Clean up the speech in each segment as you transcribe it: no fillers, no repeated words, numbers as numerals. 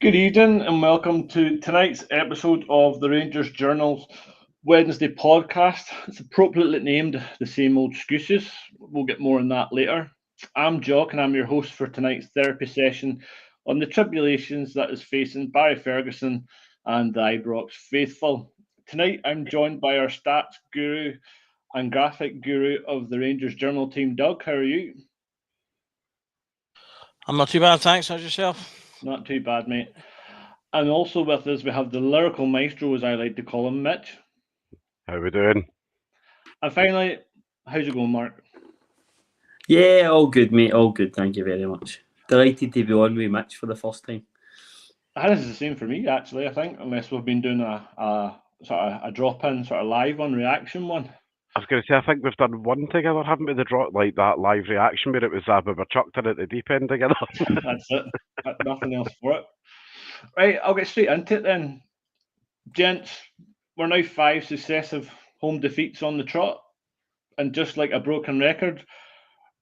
Good evening and welcome to tonight's episode of the Rangers Journal's Wednesday podcast. It's appropriately named The Same Old Excuses. We'll get more on that later. I'm Jock and I'm your host for tonight's therapy session on the tribulations that is facing Barry Ferguson and the Ibrox faithful. Tonight I'm joined by our stats guru and graphic guru of the Rangers Journal team, Doug. How are you? I'm not too bad, thanks. How's yourself? Not too bad, mate. And also with us, we have the lyrical maestro, as I like to call him, Mitch. How we doing? And finally, how's it going, Mark? Yeah, all good, mate. All good. Thank you very much. Delighted to be on with Mitch for the first time. This is the same for me, actually, I think, unless we've been doing a sort of a drop-in, sort of live one, reaction one. I was going to say, I think we've done one together, haven't we? The drop, like that live reaction where it was we were chucked in at the deep end together. That's it. Nothing else for it. Right, I'll get straight into it then. Gents, we're now 5 successive home defeats on the trot. And just like a broken record,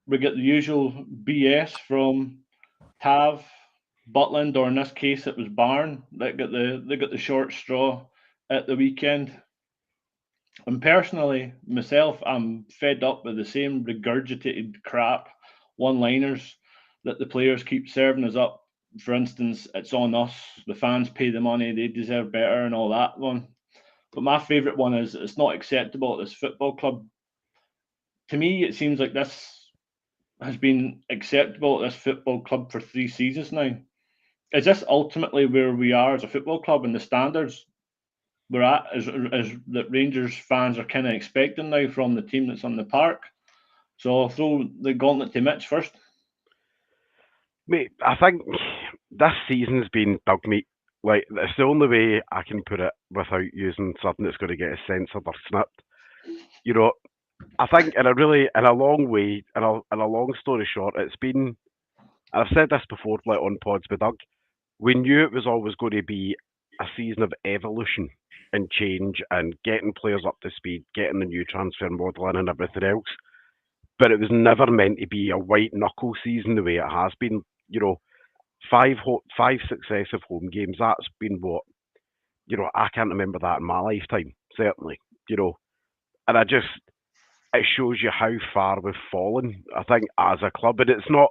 we get the usual BS from Tav, Butland, or in this case it was Barn. They got the short straw at the weekend. And personally, myself, I'm fed up with the same regurgitated crap one-liners that the players keep serving us up. For instance, it's on us, the fans pay the money, they deserve better and all that one. But my favourite one is, it's not acceptable at this football club. To me, it seems like this has been acceptable at this football club for 3 seasons now. Is this ultimately where we are as a football club and the standards we're at as that Rangers fans are kind of expecting now from the team that's on the park? So I'll throw the gauntlet to Mitch first. Mate, I think this season's been dug meat. Like, it's the only way I can put it without using something that's going to get us censored or snipped. You know, I think in a long way, in a long story short, it's been, I've said this before, like on pods with Doug, we knew it was always going to be a season of evolution and change and getting players up to speed, getting the new transfer model in and everything else. But it was never meant to be a white knuckle season the way it has been. You know, five successive home games. That's been what, I can't remember that in my lifetime, certainly. And it shows you how far we've fallen, I think, as a club. And it's not,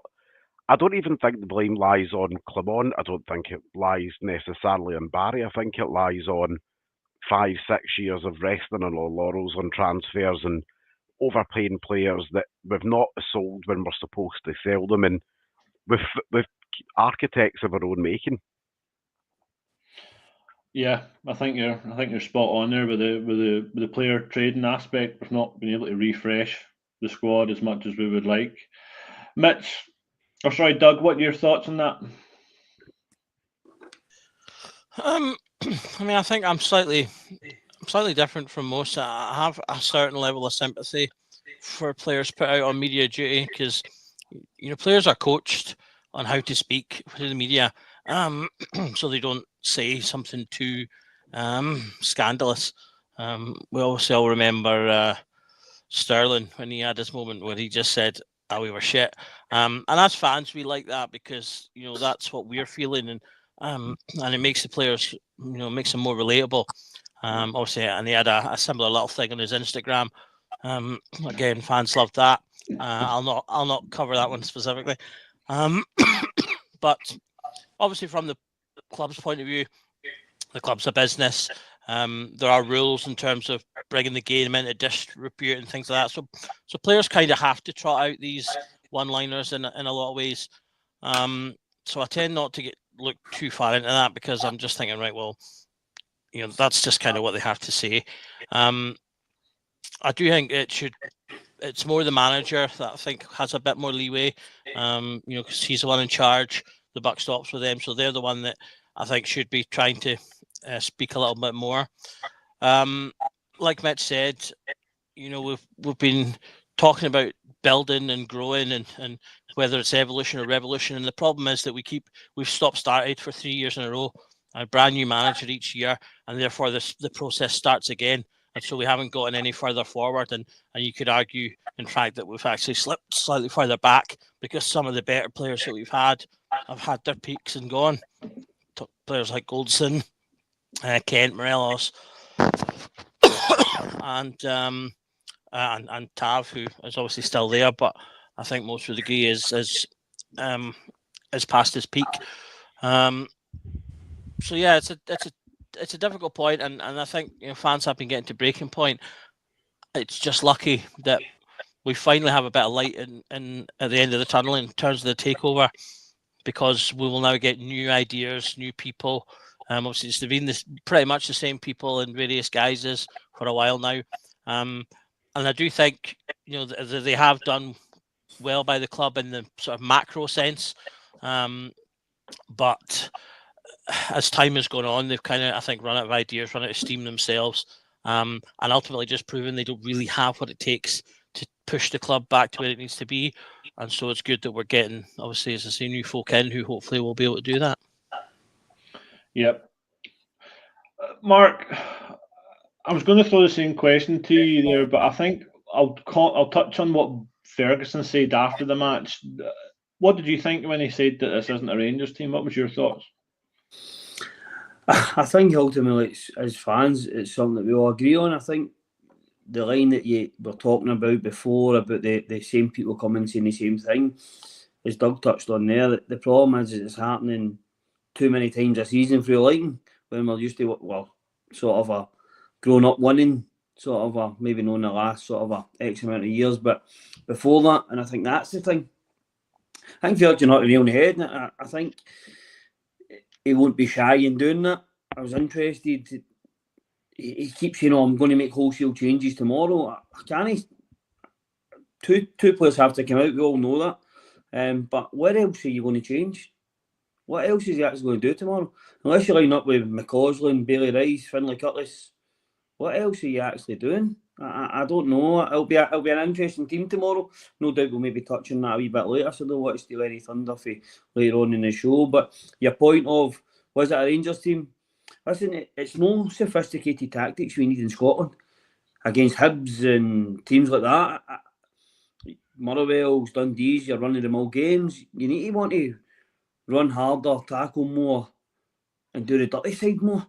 I don't even think the blame lies on Clement. I don't think it lies necessarily on Barry. I think it lies on 5-6 years of resting on our laurels on transfers and overpaying players that we've not sold when we're supposed to sell them, and with architects of our own making. Yeah, I think you're spot on there with the player trading aspect. We've not been able to refresh the squad as much as we would like. Mitch, or sorry, Doug, what are your thoughts on that? I mean, I think I'm slightly different from most. I have a certain level of sympathy for players put out on media duty because, players are coached on how to speak to the media, so they don't say something too scandalous. We obviously all remember Sterling when he had this moment where he just said, "Oh, we were shit," and as fans, we like that because that's what we're feeling, and it makes the players, makes them more relatable. Obviously, and he had a similar little thing on his Instagram. Again, fans loved that. I'll not cover that one specifically. But obviously, from the club's point of view, the club's a business. There are rules in terms of bringing the game into disrepute and things like that. So players kind of have to trot out these one-liners in a lot of ways. So I tend not to look too far into that because I'm just thinking, right, well, that's just kind of what they have to say. I do think it's more the manager that I think has a bit more leeway, because he's the one in charge. The buck stops with them, so they're the one that I think should be trying to speak a little bit more. Like Mitch said, we've been talking about building and growing and whether it's evolution or revolution. And the problem is that we've started for 3 years in a row, a brand new manager each year, and therefore the process starts again. And so we haven't gotten any further forward. And you could argue, in fact, that we've actually slipped slightly further back because some of the better players that we've had have had their peaks and gone. players like Goldson, Kent, Morelos, and Tav, who is obviously still there, but I think most of the degree is past his peak. So yeah, it's a difficult point, and I think fans have been getting to breaking point. It's just lucky that we finally have a bit of light in at the end of the tunnel in terms of the takeover, because we will now get new ideas, new people. Obviously, it's been pretty much the same people in various guises for a while now, and I do think they have done well by the club in the sort of macro sense, but as time has gone on, they've kind of, I think, run out of ideas, run out of steam themselves, and ultimately just proven they don't really have what it takes to push the club back to where it needs to be. And so it's good that we're getting, obviously, as I say, new folk in who hopefully will be able to do that. Yep. Mark, I was going to throw the same question to you there, but I think I'll touch on what Ferguson said after the match. What did you think when he said that this isn't a Rangers team? What was your thoughts? I think ultimately, as fans, it's something that we all agree on. I think the line that you were talking about before, about the same people coming saying the same thing, as Doug touched on there, the problem is it's happening too many times a season for your liking, when we're used to, sort of a grown-up winning, sort of a, maybe not in the last sort of a X amount of years, but before that, and I think that's the thing. I think Virgin hit the nail on the head, and I think he won't be shy in doing that. I was interested. He keeps saying, I'm going to make wholesale changes tomorrow. I can't. Two players have to come out. We all know that. But what else are you going to change? What else is he actually going to do tomorrow? Unless you line up with McCausland, Bailey Rice, Finlay Cutlass, what else are you actually doing? I don't know. It'll be an interesting team tomorrow. No doubt we'll maybe touch on that a wee bit later, so I don't want to steal any thunder for later on in the show. But your point of, was it a Rangers team? Listen, it's no sophisticated tactics we need in Scotland against Hibs and teams like that. Motherwell's, Dundee's, you're running them all games. You need to want to run harder, tackle more, and do the dirty side more.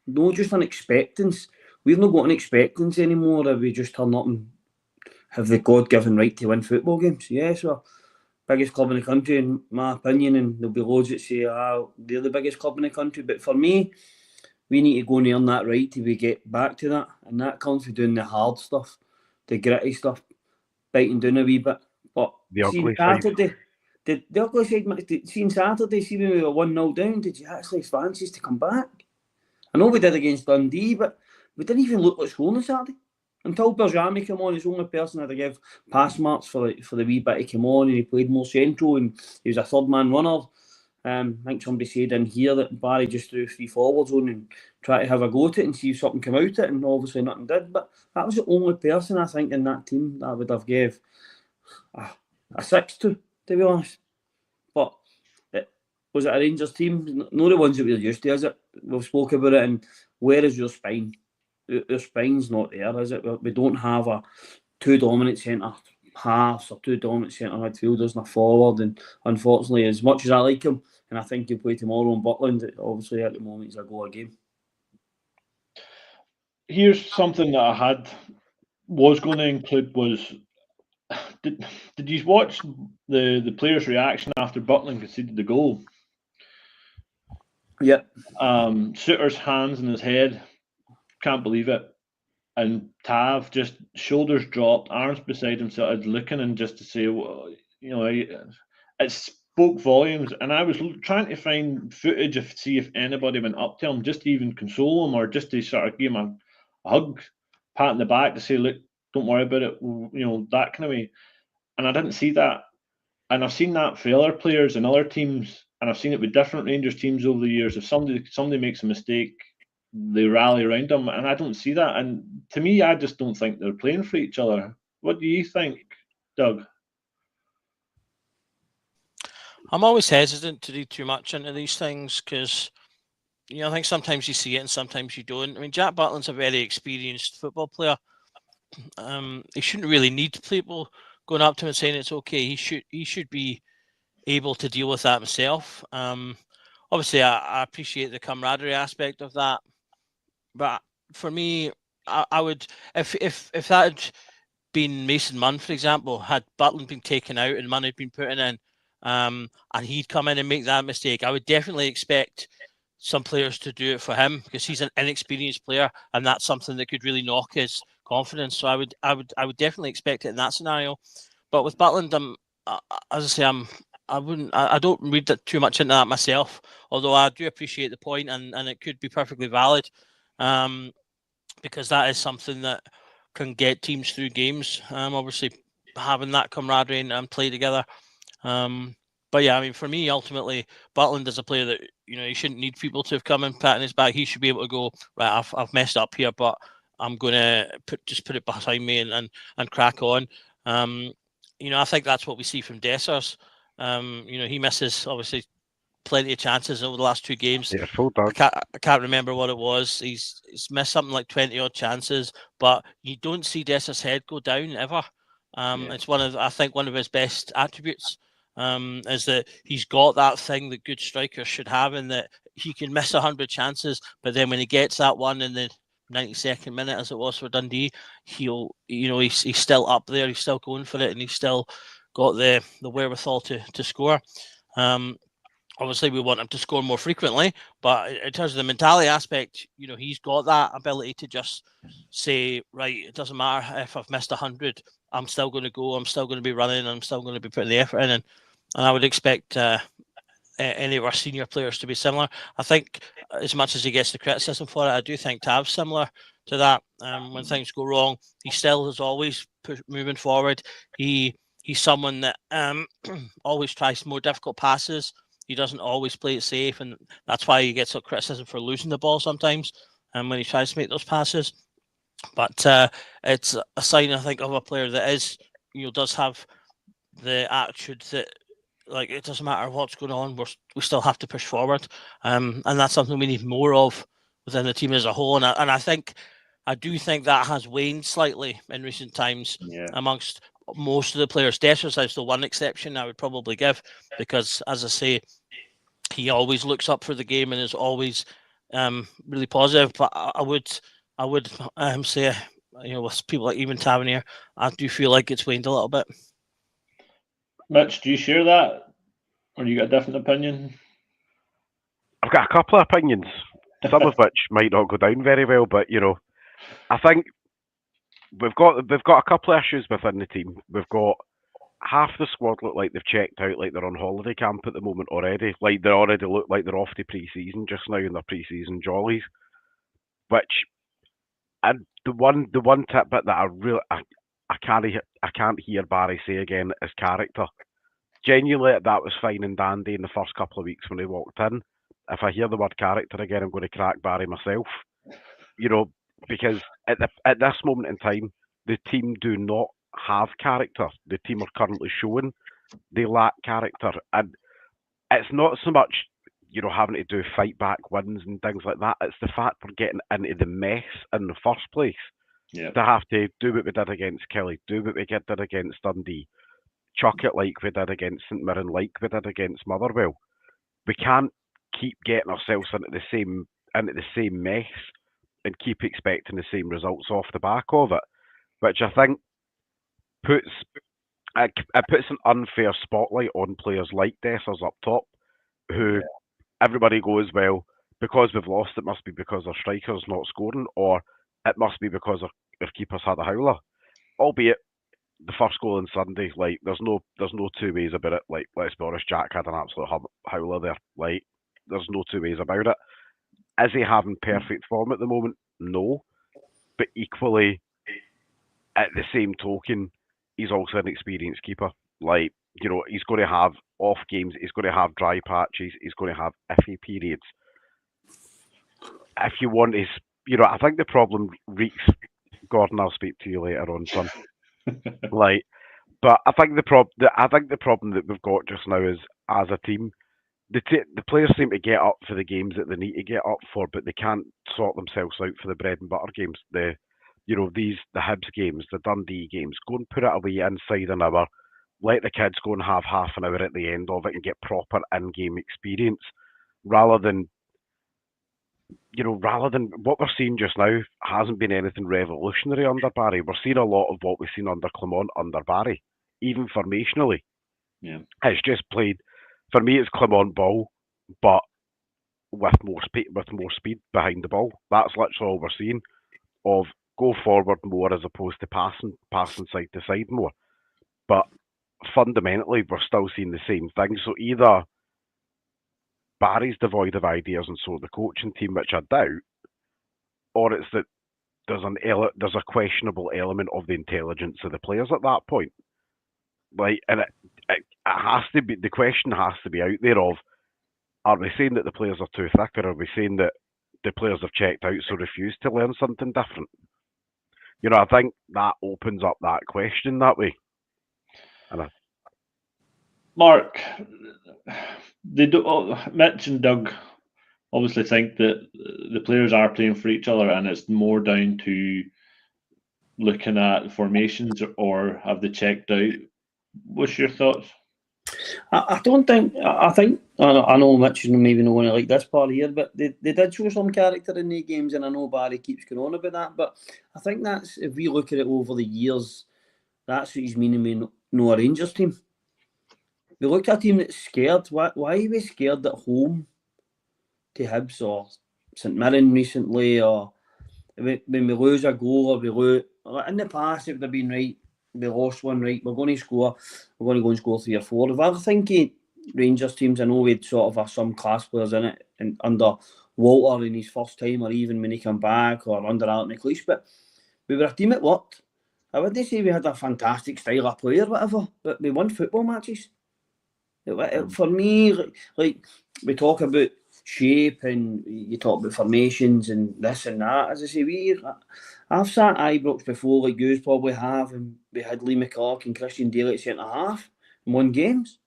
No, just an expectance. We've not got an expectance anymore if we just turn up and have the God-given right to win football games. Yes, we're biggest club in the country, in my opinion, and there'll be loads that say, they're the biggest club in the country. But for me, we need to go and earn that right till we get back to that. And that comes from doing the hard stuff, the gritty stuff, biting down a wee bit. But The ugly Saturday, the ugly side, seeing Saturday, see when we were 1-0 down, did you actually fancy us to come back? I know we did against Dundee, but we didn't even look like scoring on Saturday. Until Berjami came on, he's the only person I had to give pass marks for the wee bit he came on, and he played more central, and he was a third-man runner. I think somebody said in here that Barry just threw 3 forwards on and tried to have a go at it and see if something came out of it, and obviously nothing did. But that was the only person I think in that team that I would have gave a 6 to be honest. But was it a Rangers team? No, the ones that we're used to, is it? We've spoke about it, and where is your spine? Your spine's not there, is it? We don't have a 2 dominant centre halves or 2 dominant centre midfielders and a forward, and unfortunately, as much as I like him, and I think he'll play tomorrow in Buckland, obviously at the moment he's a goal a game. Here's something that was going to include was, did you watch the players' reaction after Buckland conceded the goal? Yeah. Sutter's hands in his head, can't believe it. And Tav just shoulders dropped, arms beside himself, looking, and just to say, it spoke volumes. And I was trying to find footage of see if anybody went up to him, just to even console him, or just to sort of give him a hug, pat in the back to say, look, don't worry about it, that kind of way. And I didn't see that. And I've seen that for other players and other teams, and I've seen it with different Rangers teams over the years. If somebody makes a mistake, they rally around them, and I don't see that. And to me, I just don't think they're playing for each other. What do you think, Doug? I'm always hesitant to read too much into these things because, I think sometimes you see it and sometimes you don't. I mean, Jack Butland's a very experienced football player. He shouldn't really need people going up to him and saying it's okay. He should be able to deal with that himself. obviously I appreciate the camaraderie aspect of that, but for me, I would if that had been Mason Munn, for example, had Butland been taken out and Munn had been put in, and he'd come in and make that mistake, I would definitely expect some players to do it for him because he's an inexperienced player, and that's something that could really knock his confidence. So I would definitely expect it in that scenario. But with Butland, as I say, I don't read that too much into that myself. Although I do appreciate the point, and it could be perfectly valid, because that is something that can get teams through games. Obviously, having that camaraderie and play together. But yeah, I mean, for me, ultimately, Butland is a player that he shouldn't need people to have come and pat in his back. He should be able to go, right, I've messed up here, but I'm going to put it behind me and crack on. I think that's what we see from Dessers. He misses obviously plenty of chances over the last 2 games. Yeah, full dog. I can't remember what it was. He's missed something like 20 odd chances, but you don't see Dessers' head go down ever. It's one of his best attributes. Is that he's got that thing that good strikers should have, in that he can miss 100 chances, but then when he gets that one in the 92nd minute, as it was for Dundee, he's still up there, he's still going for it, and he's still got the wherewithal to score. Obviously, we want him to score more frequently, but in terms of the mentality aspect, he's got that ability to just say, right, it doesn't matter if I've missed 100, I'm still going to go, I'm still going to be running, I'm still going to be putting the effort in, and I would expect any of our senior players to be similar. I think as much as he gets the criticism for it, I do think Tav's similar to that. When things go wrong, he still is always moving forward. He's someone that always tries more difficult passes. He doesn't always play it safe, and that's why he gets criticism for losing the ball sometimes, and when he tries to make those passes. But it's a sign, I think, of a player that does have the attitude that, like, it doesn't matter what's going on, we still have to push forward, and that's something we need more of within the team as a whole. And I do think that has waned slightly in recent times amongst most of the players. Dessers is the one exception I would probably give, because, as I say, he always looks up for the game and is always really positive. But I would say, with people like even Tavernier, I do feel like it's waned a little bit. Mitch, do you share that, or you got a different opinion? I've got a couple of opinions, some of which might not go down very well, but I think we've got a couple of issues within the team. We've got half the squad look like they've checked out, like they're on holiday camp at the moment already. Like they already look like they're off to pre-season just now in their pre-season jollies. Which, and the one tidbit that I can't hear Barry say again is character. Genuinely, that was fine and dandy in the first couple of weeks when he walked in. If I hear the word character again, I'm going to crack Barry myself. Because at this moment in time, the team do not have character. The team are currently showing they lack character, and it's not so much having to do fight back wins and things like that. It's the fact we're getting into the mess in the first place. To have to do what we did against Kelly, do what we did against Dundee, chuck it like we did against St Mirren, like we did against Motherwell. We can't keep getting ourselves into the same mess and keep expecting the same results off the back of it, which I think puts an unfair spotlight on players like Dessers up top, who everybody goes, well, because we've lost, it must be because our striker's not scoring, or it must be because our keeper's had a howler. Albeit the first goal on Sunday, like there's no two ways about it. Like, let's be honest, Jack had an absolute howler there. Like, there's no two ways about it. Is he having perfect form at the moment? No. But equally, at the same token, he's also an experienced keeper. Like, he's going to have off games, he's going to have dry patches, he's going to have iffy periods. If you want his, I think the problem reeks. Gordon, I'll speak to you later on, son. But I think the problem that we've got just now is, as a team, the players seem to get up for the games that they need to get up for, but they can't sort themselves out for the bread and butter games. The Hibs games, the Dundee games. Go and put it away inside an hour. Let the kids go and have half an hour at the end of it and get proper in-game experience. rather than what we're seeing just now hasn't been anything revolutionary under Barry. We're seeing a lot of what we've seen under Clement under Barry, even formationally. Yeah. It's just played, for me, it's Clement ball, but with more speed behind the ball. That's literally all we're seeing, of go forward more as opposed to passing side to side more. But fundamentally, we're still seeing the same thing. So either Barry's devoid of ideas and so the coaching team, which I doubt, or it's that there's a questionable element of the intelligence of the players at that point. Like, and it has to be, the question has to be out there of, are we saying that the players are too thick, or are we saying that the players have checked out so refuse to learn something different? I think that opens up that question that way. Mark, Mitch and Doug obviously think that the players are playing for each other, and it's more down to looking at formations, or have they checked out? What's your thoughts? I don't think. I know Mitch and maybe no one like this part here, but they did show some character in the games, and I know Barry keeps going on about that. But I think that's, if we look at it over the years, that's what he's meaning with no Rangers team. We look at a team that's scared. Why are we scared at home to Hibs or St Mirren recently, or when we lose a goal, or we lose in the past, it would have been right. We lost one, right? We're going to score. We're going to go and score 3 or 4. If I think Rangers teams, I know we'd sort of have some class players in it, and under Walter in his first time, or even when he came back, or under Art McLeish, but we were a team that worked. I wouldn't say we had a fantastic style of play or whatever, but we won football matches. For me, like we talk about shape and you talk about formations and this and that. As I say, I've sat Ibrox before, like you probably have, and we had Lee McCulloch and Christian Daly at centre half and won games.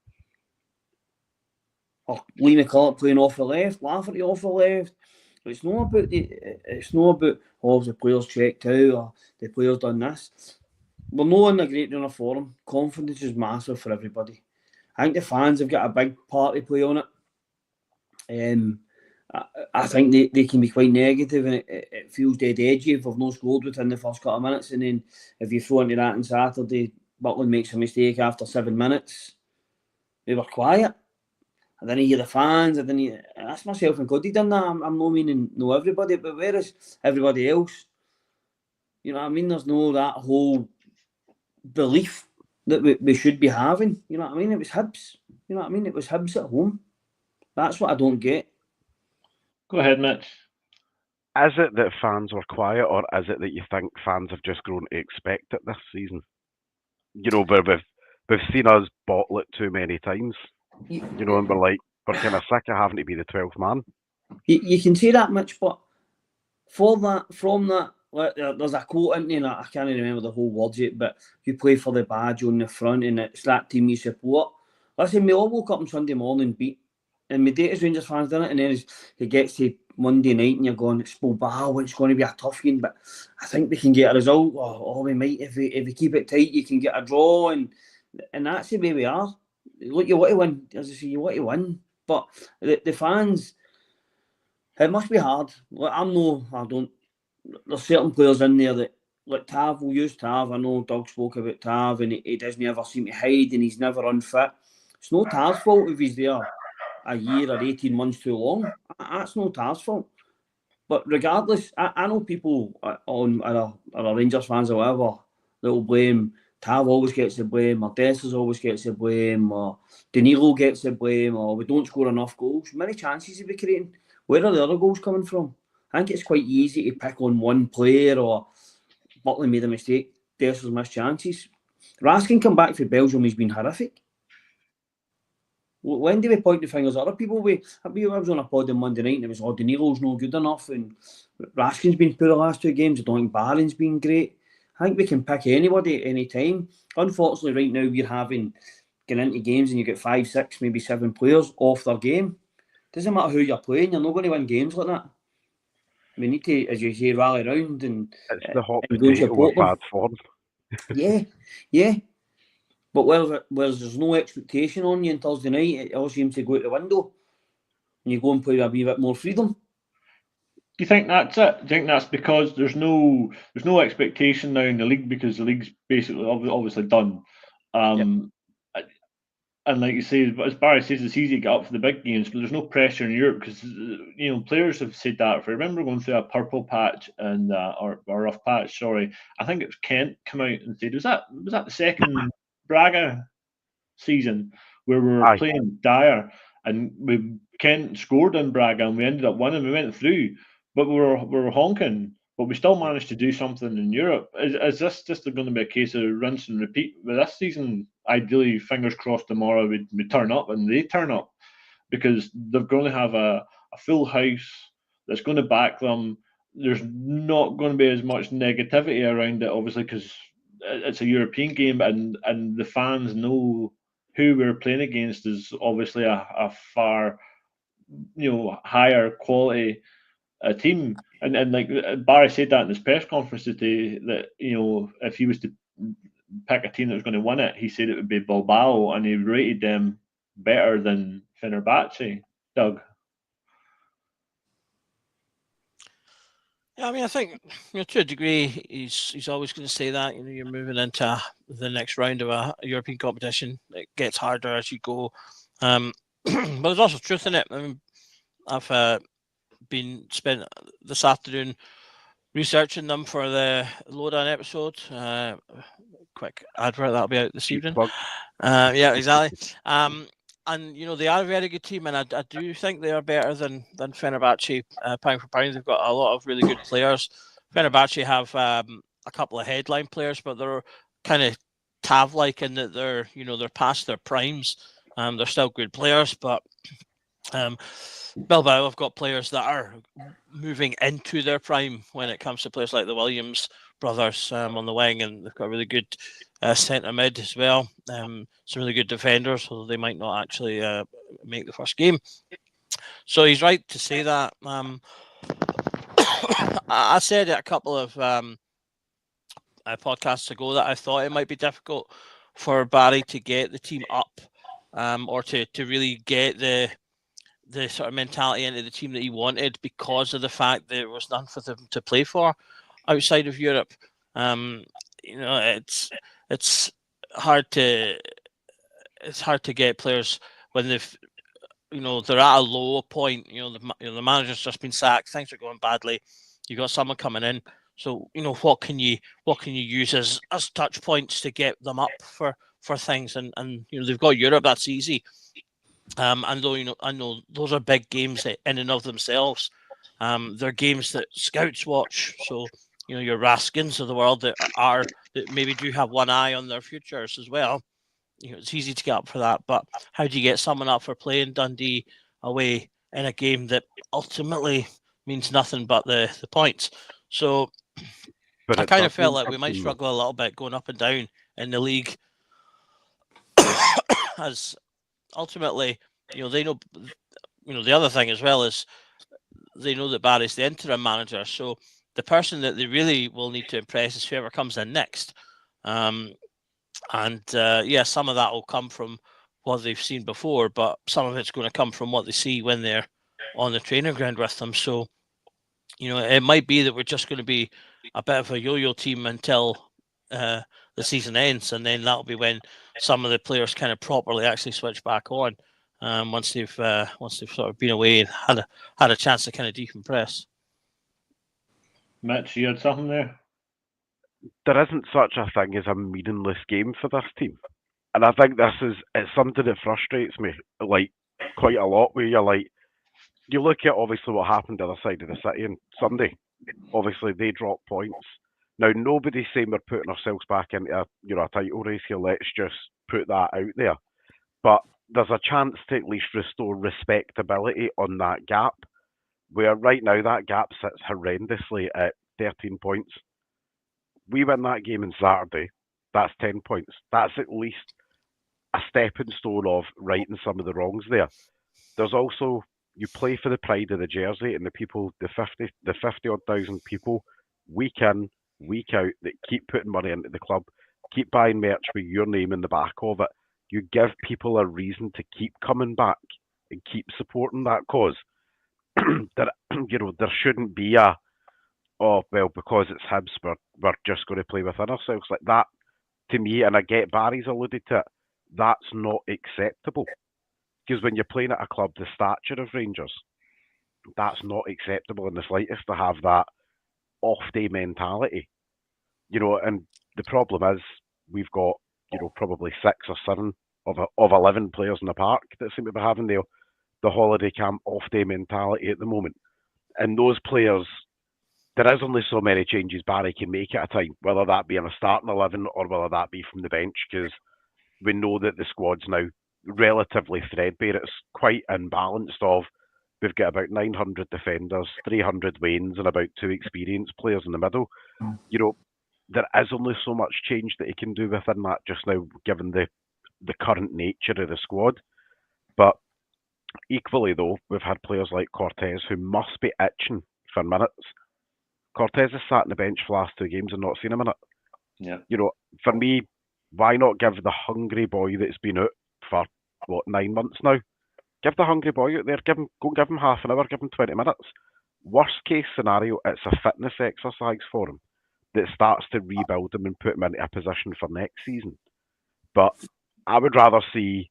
Or Lee McCulloch playing off the left, Lafferty off the left. It's not about the players checked out or the players done this. We're not in a great run of form. Confidence is massive for everybody. I think the fans have got a big part to play on it. I think they can be quite negative, and it feels dead edgy if we've not scored within the first couple of minutes, and then if you throw into that on Saturday, Butland makes a mistake after 7 minutes. We were quiet. I didn't hear the fans. I asked myself included in that. I'm not meaning no everybody, but where is everybody else? You know what I mean? There's no that whole belief that we should be having. You know what I mean? It was Hibs. You know what I mean? It was Hibs at home. That's what I don't get. Go ahead, Mitch. Is it that fans were quiet, or is it that you think fans have just grown to expect it this season? We've seen us bottle it too many times. And we're kind of sick of having to be the 12th man. You can say that, Mitch, but from that, there's a quote in there, I can't remember the whole words yet, but you play for the badge on the front, and it's that team you support. Listen, we all woke up on Sunday morning beat, and my date as Rangers fans done it, and then it gets to Monday night and you're going, it's Bilbao, it's going to be a tough game, but I think we can get a result, or we might, if we keep it tight, you can get a draw, and that's the way we are. Look, you want to win, as I say, you want to win, but the fans, it must be hard. There's certain players in there that, like Tav, we'll use Tav. I know Doug spoke about Tav, and he doesn't ever seem to hide, and he's never unfit. It's no Tav's fault if he's there a year or 18 months too long. That's no Tav's fault. But regardless, I know people on our Rangers fans or whatever that will blame. Tav always gets the blame, or Dessers always gets the blame, or Danilo gets the blame, or we don't score enough goals. Many chances are we creating? Where are the other goals coming from? I think it's quite easy to pick on one player, or Butlin made a mistake, Dessers missed chances. Raskin come back from Belgium, he's been horrific. When do we point the fingers at other people? I was on a pod on Monday night and it was, Danilo's no good enough, and Raskin's been poor the last 2 games. I don't think Barron's been great. I think we can pick anybody at any time. Unfortunately, right now we're having getting into games and you get 5, 6, maybe 7 players off their game. Doesn't matter who you're playing, you're not going to win games like that. We need to, as you say, rally around and it's the hot and go and potato support of them. bad form. Yeah. But where there's no expectation on you on Thursday night, it all seems to go out the window. and you go and play with a wee bit more freedom. Do you think that's it? Do you think that's because there's no expectation now in the league because the league's basically obviously done? And like you say, as Barry says, it's easy to get up for the big games, but there's no pressure in Europe because players have said that. If I remember going through a purple patch and or a rough patch, sorry, I think it was Kent come out and said, was that the second Braga season where we were playing dire and Kent scored in Braga and we ended up winning. We went through, but we were honking. But we still managed to do something in Europe. Is this just going to be a case of rinse and repeat with this season? Ideally, fingers crossed tomorrow we turn up and they turn up because they're going to have a full house that's going to back them. There's not going to be as much negativity around it, obviously, because it's a European game and the fans know who we're playing against is obviously a far higher quality team. And like Barry said that in his press conference today, that if he was to pick a team that was going to win it, he said it would be Bilbao, and he rated them better than Fenerbahce. Doug. Yeah, I mean, I think to a degree, he's always going to say that. You're moving into the next round of a European competition. It gets harder as you go, but there's also truth in it. I mean, I've been spent this afternoon researching them for the Lowdown episode. Quick advert that'll be out this evening. Yeah, exactly. And they are a very good team, and I do think they are better than Fenerbahce pound for pound. They've got a lot of really good players. Fenerbahce have a couple of headline players, but they're kind of Tav-like in that they're past their primes. They're still good players, but Bilbao have got players that are moving into their prime when it comes to players like the Williams brothers on the wing, and they've got a really good centre mid as well. Some really good defenders, although they might not actually make the first game. So he's right to say that. I said it a couple of podcasts ago that I thought it might be difficult for Barry to get the team up, or to really get the sort of mentality into the team that he wanted because of the fact that there was none for them to play for outside of Europe. It's hard to get players when they're at a low point. The manager's just been sacked, things are going badly. You got someone coming in, so what can you use as touch points to get them up for things, and they've got Europe, that's easy. And though I know those are big games in and of themselves, they're games that scouts watch. So your Raskins of the world that maybe do have one eye on their futures as well. It's easy to get up for that, but how do you get someone up for playing Dundee away in a game that ultimately means nothing but the points? So I kind of felt like we might struggle a little bit going up and down in the league, as ultimately, they know. The other thing as well is they know that Barry's the interim manager, so the person that they really will need to impress is whoever comes in next. Some of that will come from what they've seen before, but some of it's going to come from what they see when they're on the training ground with them. So, it might be that we're just going to be a bit of a yo-yo team until the season ends, and then that'll be when some of the players kind of properly actually switch back on, once they've sort of been away and had a chance to kind of decompress. Mitch, you had something there? There isn't such a thing as a meaningless game for this team, and I think it's something that frustrates me like quite a lot. Where you're like, you look at obviously what happened the other side of the city on Sunday. Obviously, they dropped points. Now, nobody's saying we're putting ourselves back into a title race here. Let's just put that out there. But there's a chance to at least restore respectability on that gap, where right now that gap sits horrendously at 13 points. We win that game on Saturday, that's 10 points. That's at least a stepping stone of righting some of the wrongs there. There's also, you play for the pride of the jersey and the people, the 50 odd thousand people, week in, week out, that keep putting money into the club, keep buying merch with your name in the back of it. You give people a reason to keep coming back. and keep supporting that cause. There, there shouldn't be a, oh well, because it's Hibs, we're just going to play within ourselves like that. To me, and I get Barry's alluded to it, that's not acceptable. Because when you're playing at a club the stature of Rangers, that's not acceptable in the slightest to have that off-day mentality. And the problem is we've got, probably 6 or 7 of 11 players in the park that seem to be having the holiday camp off-day mentality at the moment. And those players, there is only so many changes Barry can make at a time, whether that be in a starting 11 or whether that be from the bench, because we know that the squad's now relatively threadbare. It's quite imbalanced of, we've got about 900 defenders, 300 Waynes and about 2 experienced players in the middle. There is only so much change that he can do within that just now, given the current nature of the squad. But equally, though, we've had players like Cortez who must be itching for minutes. Cortez has sat on the bench for the last 2 games and not seen a minute. Yeah. For me, why not give the hungry boy that's been out for, 9 months now? Give the hungry boy out there, go give him half an hour, give him 20 minutes. Worst case scenario, it's a fitness exercise for him that starts to rebuild him and put him into a position for next season. But I would rather see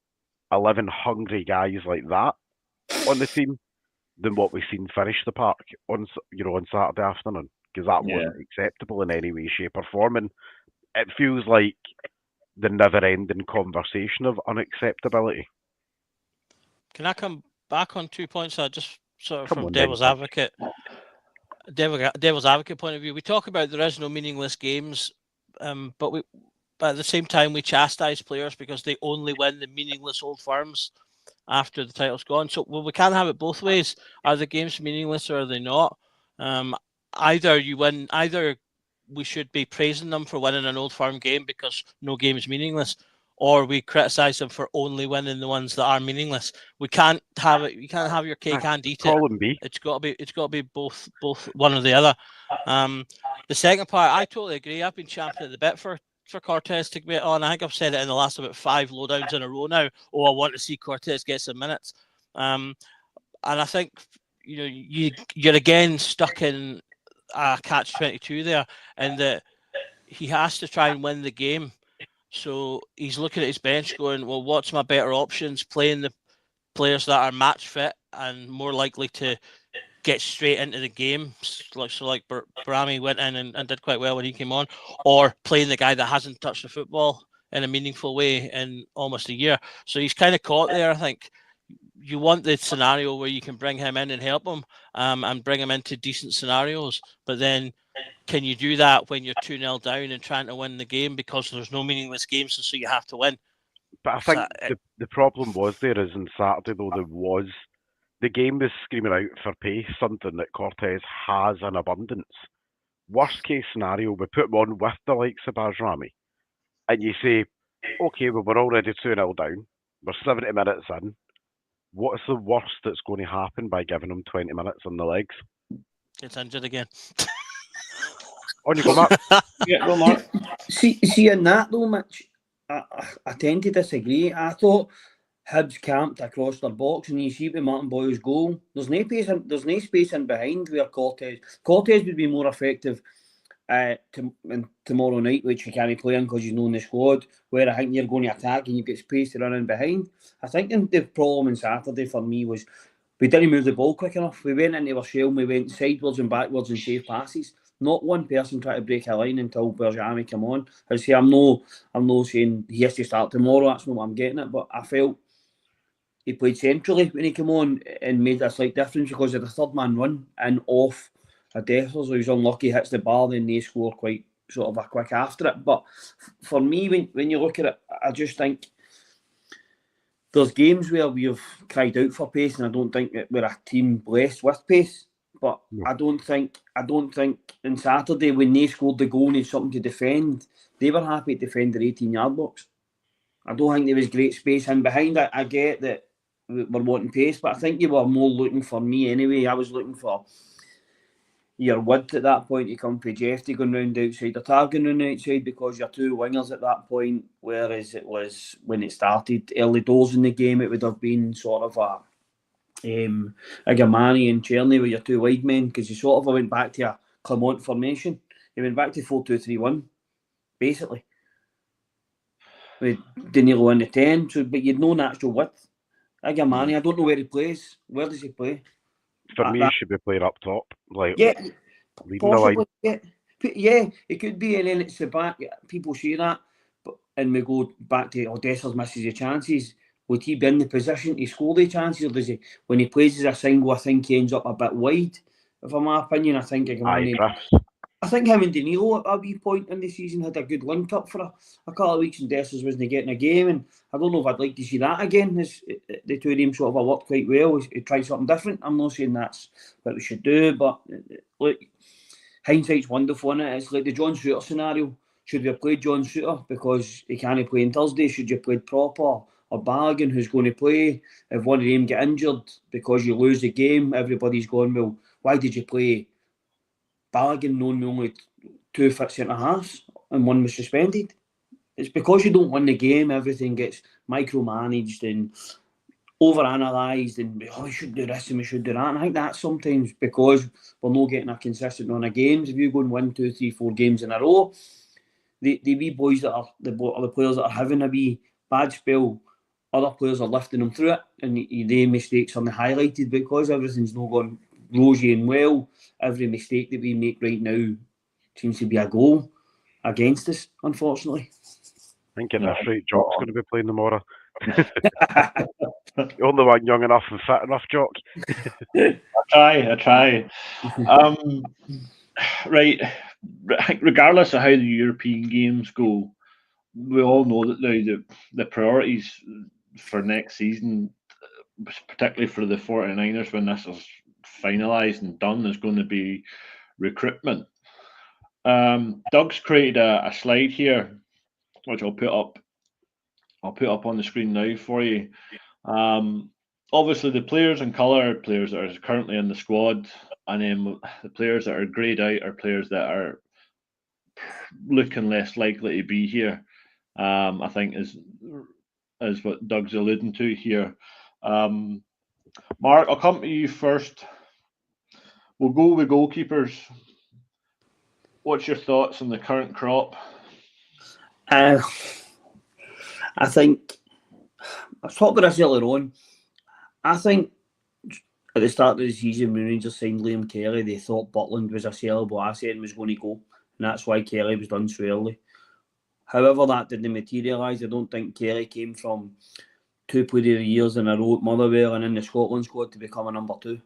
11 hungry guys like that on the team than what we've seen finish the park on Saturday afternoon, because that wasn't acceptable in any way, shape or form, and it feels like the never-ending conversation of unacceptability. Can I come back on 2 points? Just sort of from devil's advocate point of view. We talk about there is no meaningless games, but at the same time we chastise players because they only win the meaningless Old Firms after the title's gone. So we can't have it both ways. Are the games meaningless or are they not? Either you win, either we should be praising them for winning an Old Firm game because no game is meaningless, or we criticise them for only winning the ones that are meaningless. We can't have it. You can't have your cake and eat it. Call them B. It's got to be both one or the other. The second part, I totally agree. I've been championing the bit for Cortez to get on. I think I've said it in the last about 5 lowdowns in a row now. Oh, I want to see Cortez get some minutes. And I think you're again stuck in a catch-22 there, and that he has to try and win the game. So he's looking at his bench going, well, what's my better options? Playing the players that are match fit and more likely to get straight into the game. Like Brahmi went in and did quite well when he came on, or playing the guy that hasn't touched the football in a meaningful way in almost a year. So he's kind of caught there, I think. You want the scenario where you can bring him in and help him and bring him into decent scenarios. But then can you do that when you're 2-0 down and trying to win the game because there's no meaningless games, so you have to win? But I think the problem was there is on Saturday, though, the game was screaming out for pace, something that Cortez has in abundance. Worst case scenario, we put him on with the likes of Bajrami, and you say, okay, well, we're already 2-0 down, we're 70 minutes in. What's the worst that's going to happen by giving him 20 minutes on the legs? Gets injured again. On you go, Mark. Yeah, go, Mark. See in that though, Mitch, I tend to disagree. I thought Hibs camped across their box, and you see with Martin Boyle's goal, there's no space in behind where Cortez would be more effective tomorrow night, which you can't play in because he's not in the squad, where I think you're going to attack and you get space to run in behind. I think the problem on Saturday for me was we didn't move the ball quick enough. We went into our shell and we went sideways and backwards and safe passes. Not one person tried to break a line until Bajrami came on. I say I'm no saying he has to start tomorrow, that's not what I'm getting at, but I felt he played centrally when he came on and made a slight difference because of the third man run and off a Dessers, who's unlucky, hits the bar, then they score quite sort of a quick after it. But for me, when you look at it, I just think there's games where we've cried out for pace, and I don't think that we're a team blessed with pace. But I don't think on Saturday when they scored the goal and had something to defend, they were happy to defend their 18-yard box. I don't think there was great space in behind. I get that we're wanting pace, but I think you were more looking for me anyway. I was looking for your width at that point to come for Jeff to go round outside or Targan round outside because you're 2 wingers at that point, whereas it was when it started early doors in the game, it would have been sort of Igamani and Cherney with your two wide men, because you sort of went back to a Clermont formation. You went back to 4-2-3-1, basically. With Danilo in the 10, so, but you'd no natural width. Igamani, I don't know where he plays. Where does he play? For me, he should be playing up top, like Yeah, leading the line. possibly. Yeah, it could be, and then it's the back. People say that, but and we go back to Dessers misses the chances. Would he be in the position to score the chances, or does he? When he plays as a single, I think he ends up a bit wide. For my opinion, I think Igamani. I think him and Danilo at a wee point in the season had a good link up for a couple of weeks, and Dessers wasn't getting a game, and I don't know if I'd like to see that again. The two of them sort of worked quite well. He tried something different. I'm not saying that's what we should do, but look, hindsight's wonderful, isn't it? It's like the John Suter scenario. Should we have played John Suter because he can't play on Thursday? Should you have played Proper or Bargain, who's going to play? If one of them get injured because you lose the game, everybody's going, well, why did you play Bargain knowing only two fit centre-halves and one was suspended? It's because you don't win the game, everything gets micromanaged and overanalyzed, and we should do this and we should do that. And I think that's sometimes because we're not getting a consistent run of games. If you go and win 2, 3, 4 games in a row, the wee boys that are the players that are having a wee bad spell, other players are lifting them through it, and their mistakes are highlighted because everything's not going rosy and well. Every mistake that we make right now seems to be a goal against us, unfortunately. I think that's right. Jock's going to be playing tomorrow. The only one young enough and fit enough, Jock. I try. Right. Regardless of how the European games go, we all know that now the priorities for next season, particularly for the 49ers when this is finalised and done, is going to be recruitment. Doug's created a slide here, which I'll put up on the screen now for you. Obviously, the players in colour, players that are currently in the squad, and then the players that are greyed out are players that are looking less likely to be here. I think is what Doug's alluding to here. Mark, I'll come to you first. We'll go with goalkeepers. What's your thoughts on the current crop? I think I've talked about this earlier on. I think at the start of the season when Rangers signed Liam Kelly, they thought Butland was a sellable asset and was going to go, and that's why Kelly was done so early. However, that didn't materialise. I don't think Kelly came from 2 player of the years in a row at Motherwell and in the Scotland squad to become a number 2.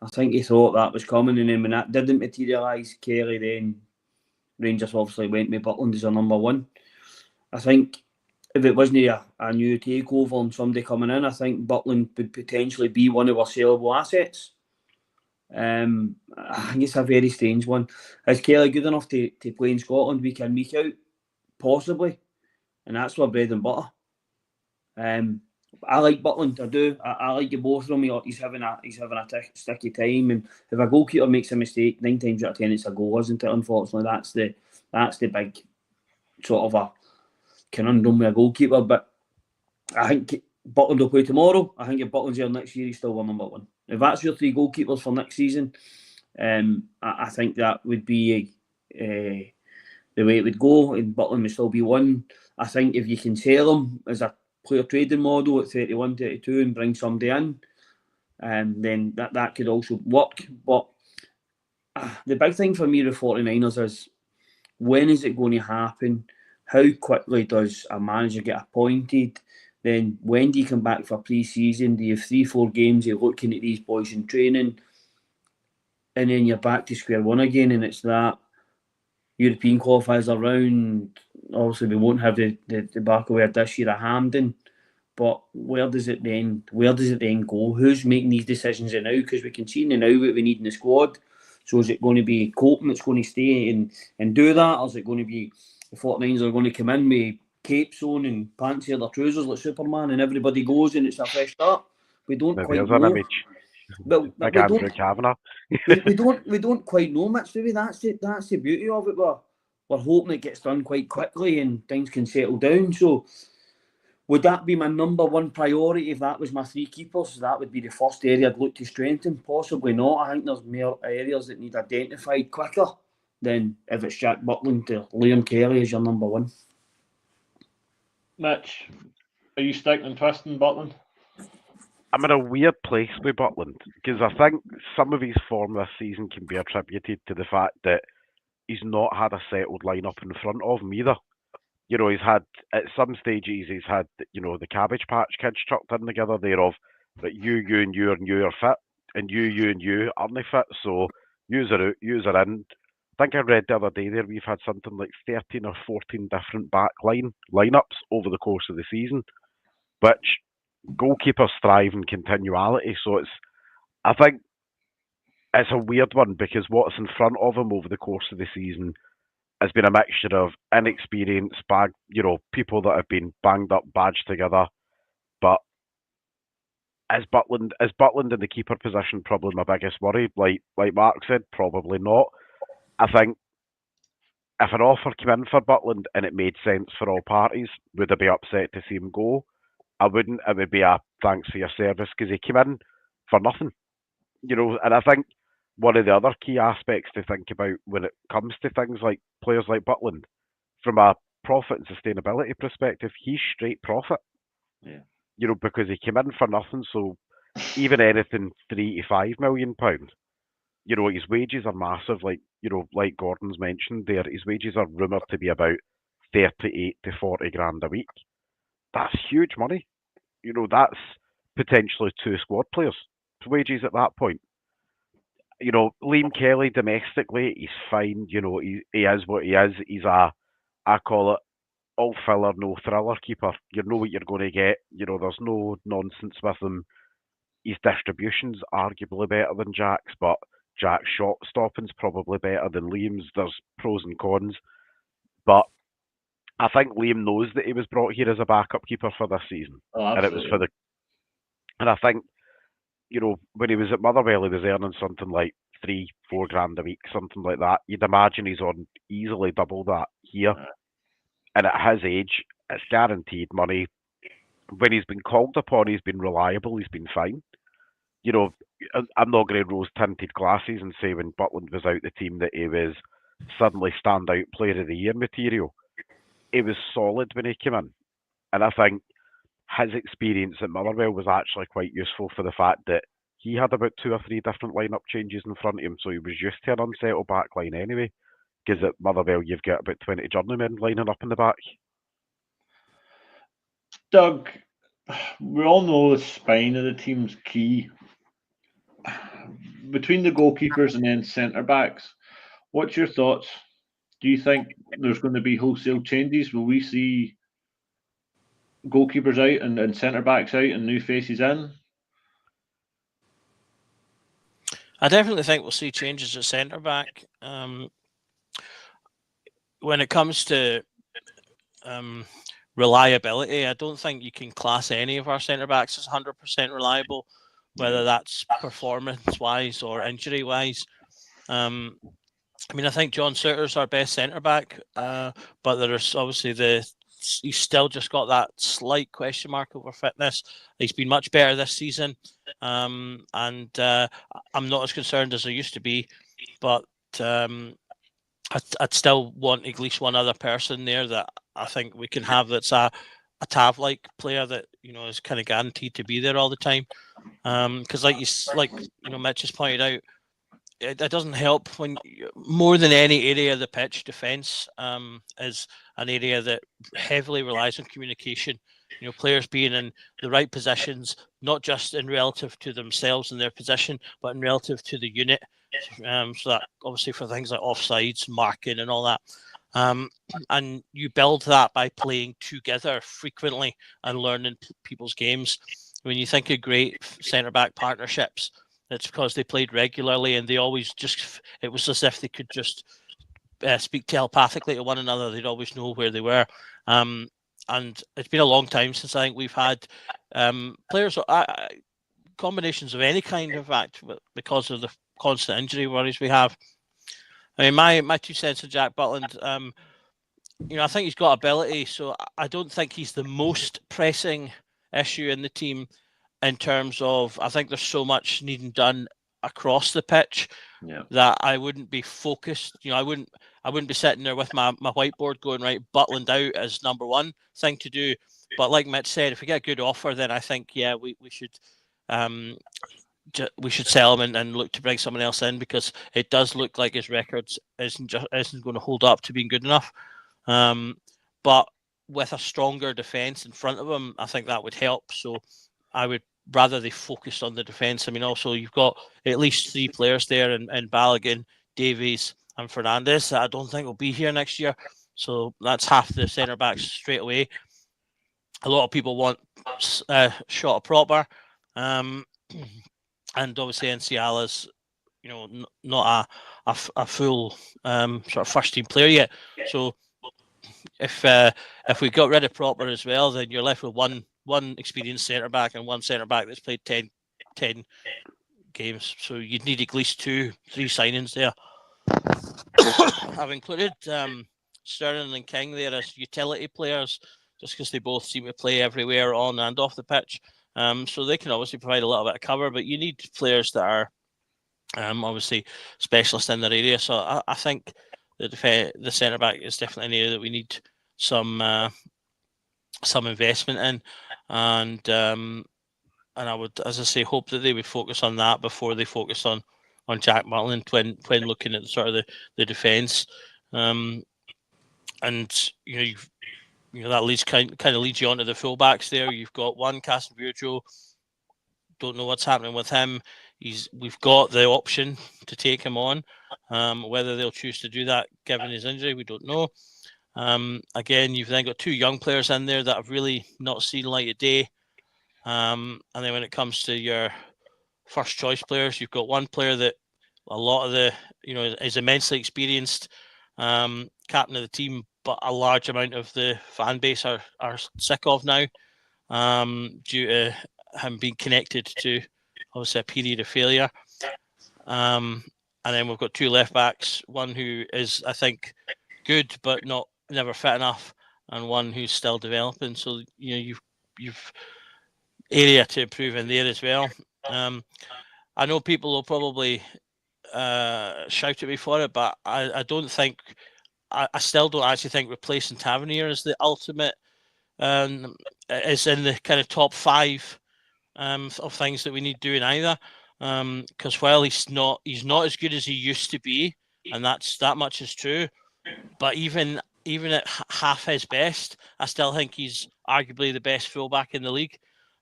I think he thought that was coming, and then when that didn't materialise, Kelly then Rangers obviously went with Butland as a number 1. I think if it wasn't a new takeover and somebody coming in, I think Butland would potentially be one of our sellable assets. I think it's a very strange one. Is Kelly good enough to play in Scotland week in, week out? Possibly. And that's our bread and butter. I like Butland, I do. I like the both of them. He's having a sticky time, and if a goalkeeper makes a mistake, 9 times out of 10 it's a goal, isn't it? Unfortunately, that's the big sort of a conundrum with a goalkeeper. But I think Butland will play tomorrow. I think if Butland's here next year, he's still our number 1. If that's your 3 goalkeepers for next season, I think that would be the way it would go, and Butland would still be 1. I think if you can sell him as a player trading model at 31, 32 and bring somebody in, then that could also work. But the big thing for me with 49ers is, when is it going to happen? How quickly does a manager get appointed? Then when do you come back for pre-season? Do you have 3-4 games, you're looking at these boys in training, and then you're back to square one again, and it's that European qualifiers around. Obviously, we won't have the debacle we had this year at Hampden, but where does it then go? Who's making these decisions now? Because we can see now what we need in the squad. So is it going to be Colton that's going to stay and do that, or is it going to be the 49ers are going to come in with capes on and pants here, their trousers like Superman, and everybody goes and it's a fresh start? We don't Maybe quite there's know. an image. But Like Andrew Kavanagh. we don't quite know, Mitch, do we? That's the beauty of it. We're hoping it gets done quite quickly and things can settle down. So Would that be my number one priority if that was my three keepers? That would be the first area I'd look to strengthen? Possibly not. I think there's more areas that need identified quicker than if it's Jack Butland or Liam Kelly as your number one. Mitch, are you sticking and twisting Butland? I'm in a weird place with Butland because I think some of his form this season can be attributed to the fact that he's not had a settled lineup in front of him either. You know, he's had, at some stages, he's had, you know, the Cabbage Patch Kids chucked in together there of, that you, and you are fit, and you aren't fit, so yous are out, yous are in. I think I read the other day there we've had something like 13 or 14 different lineups over the course of the season, which goalkeepers thrive in continuality, so I think it's a weird one because what's in front of him over the course of the season has been a mixture of inexperience, people that have been banged up, badged together. But is Butland in the keeper position probably my biggest worry? Like Mark said, probably not. I think if an offer came in for Butland and it made sense for all parties, would I be upset to see him go? I wouldn't. It would be a thanks for your service because he came in for nothing. And I think one of the other key aspects to think about when it comes to things like players like Butland, from a profit and sustainability perspective, he's straight profit. Yeah. Because he came in for nothing, so even anything £3 to £5 million, his wages are massive. Like Gordon's mentioned there, his wages are rumoured to be about 38 to 40 grand a week. That's huge money. That's potentially 2 squad players' wages at that point. Liam Kelly domestically, he's fine. He is what he is. He's I call it, all filler, no thriller keeper. You know what you're going to get. There's no nonsense with him. His distribution's arguably better than Jack's, but Jack's shot stopping's probably better than Liam's. There's pros and cons. But I think Liam knows that he was brought here as a backup keeper for this season. Oh, and it was for and I think, when he was at Motherwell, he was earning something like 3-4 grand a week, something like that. You'd imagine he's on easily double that here. And at his age, it's guaranteed money. When he's been called upon, he's been reliable, he's been fine. I'm not going to rose-tinted glasses and say when Butland was out the team that he was suddenly stand-out player of the year material. He was solid when he came in. And I think his experience at Motherwell was actually quite useful for the fact that he had about 2 or 3 different lineup changes in front of him, so he was used to an unsettled back line anyway. Because at Motherwell, you've got about 20 journeymen lining up in the back. Doug, we all know the spine of the team's key. Between the goalkeepers and then centre-backs, what's your thoughts? Do you think there's going to be wholesale changes? Will we see goalkeepers out and centre-backs out and new faces in? I definitely think we'll see changes at centre-back. When it comes to reliability, I don't think you can class any of our centre-backs as 100% reliable, whether that's performance-wise or injury-wise. I think John Souttar's our best centre-back, but there's obviously he's still just got that slight question mark over fitness. He's been much better this season, and I'm not as concerned as I used to be, but I'd still want at least one other person there that I think we can have that's a Tav-like player that is kind of guaranteed to be there all the time. Because Mitch has pointed out, it doesn't help when more than any area of the pitch, defence is an area that heavily relies on communication. Players being in the right positions, not just in relative to themselves and their position, but in relative to the unit. So that obviously for things like offsides, marking, and all that. And you build that by playing together frequently and learning people's games. When you think of great centre-back partnerships, it's because they played regularly and they always it was as if they could just speak telepathically to one another. They'd always know where they were. And it's been a long time since I think we've had players, combinations of any kind, in fact, because of the constant injury worries we have. My 2 cents of Jack Butland, I think he's got ability, so I don't think he's the most pressing issue in the team in terms of, I think there's so much needing done across the pitch that I wouldn't be focused. I wouldn't be sitting there with my whiteboard going, right, Butland out as number one thing to do. But like Mitch said, if we get a good offer, then I think, we should sell him and look to bring someone else in, because it does look like his records isn't going to hold up to being good enough. But with a stronger defence in front of him, I think that would help. So I would rather they focus on the defence. I mean, also you've got at least 3 players there in Balogun, Davies and Fernandes that I don't think will be here next year. So that's half the centre backs straight away. A lot of people want shot of proper. And obviously Enciala's, not a full sort of first team player yet. So if we got rid of Proper as well, then you're left with one experienced centre back and one centre back that's played 10 games. So you'd need at least 2-3 signings there. I've included Sterling and King there as utility players, just because they both seem to play everywhere on and off the pitch. So they can obviously provide a little bit of cover, but you need players that are obviously specialists in their area. So I think the centre back is definitely an area that we need some investment in, and I would, as I say, hope that they would focus on that before they focus on Jack Butland when looking at sort of the defence. And that leads kind of leads you onto the fullbacks there. You've got one Casemiro. Don't know what's happening with him. We've got the option to take him on. Whether they'll choose to do that given his injury, we don't know. Again, you've then got 2 young players in there that have really not seen light of day. And then when it comes to your first choice players, you've got one player that a lot of the is immensely experienced, captain of the team, but a large amount of the fan base are sick of now, due to him being connected to obviously a period of failure. And then we've got 2 left backs, one who is, I think, good but never fit enough, and one who's still developing. So you've area to improve in there as well. I know people will probably shout at me for it, but I don't think I still don't actually think replacing Tavernier is the ultimate. Is in the kind of top 5 of things that we need doing either. Because while he's not as good as he used to be, and that much is true, but even at half his best, I still think he's arguably the best fullback in the league.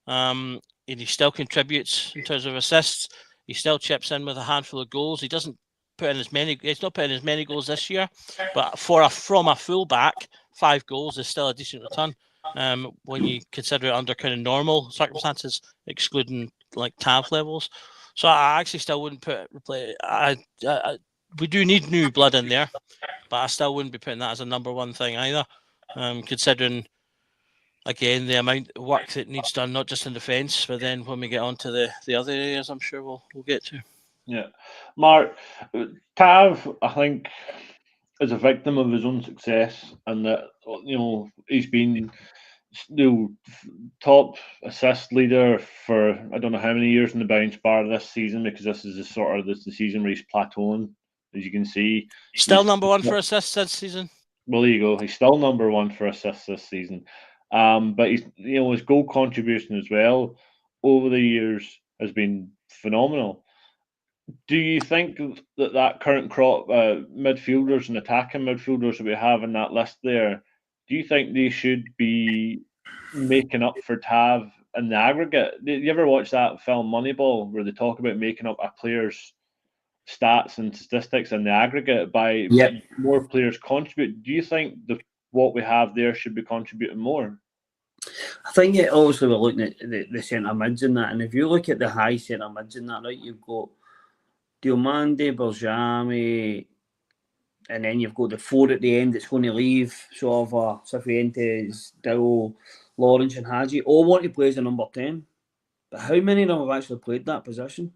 And he still contributes in terms of assists. He still chips in with a handful of goals. He doesn't put in as many. He's not putting as many goals this year, but from a fullback, 5 goals is still a decent return. When you consider it under kind of normal circumstances, excluding like TAV levels. So I actually still wouldn't we do need new blood in there, but I still wouldn't be putting that as a number 1 thing either, considering, again, the amount of work that needs done, not just in defence, but then when we get on to the other areas, I'm sure we'll get to. Yeah. Mark, Tav, I think, is a victim of his own success, and that he's been top assist leader for I don't know how many years in the bounce bar this season, because this is the season where he's plateauing, as you can see. Still number 1 for assists this season. Well, there you go. He's still number 1 for assists this season. But he's his goal contribution as well over the years has been phenomenal. Do you think that current crop midfielders and attacking midfielders that we have in that list there, do you think they should be making up for Tav in the aggregate? Did you ever watch that film Moneyball, where they talk about making up a player's stats and statistics in the aggregate by more players contribute? Do you think what we have there should be contributing more? I think obviously we're looking at the centre mids in that, and if you look at the high centre mids in that, right, you've got Diomande, Berjami, and then you've got the 4 at the end that's going to leave, sort of Cifuentes, Dow, Lawrence and Hadji, all want to play as a number 10. But how many of them have actually played that position?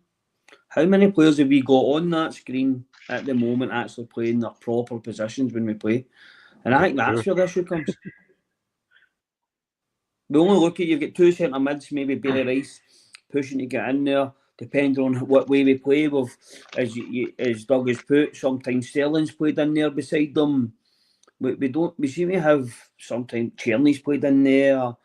How many players have we got on that screen at the moment actually playing their proper positions when we play? And I think that's where the issue comes. We only look at, you've got two centre mids, maybe Bailey Rice pushing to get in there, depending on what way we play. As Doug has put, sometimes Sterling's played in there beside them. We seem to have sometimes Tierney's played in there,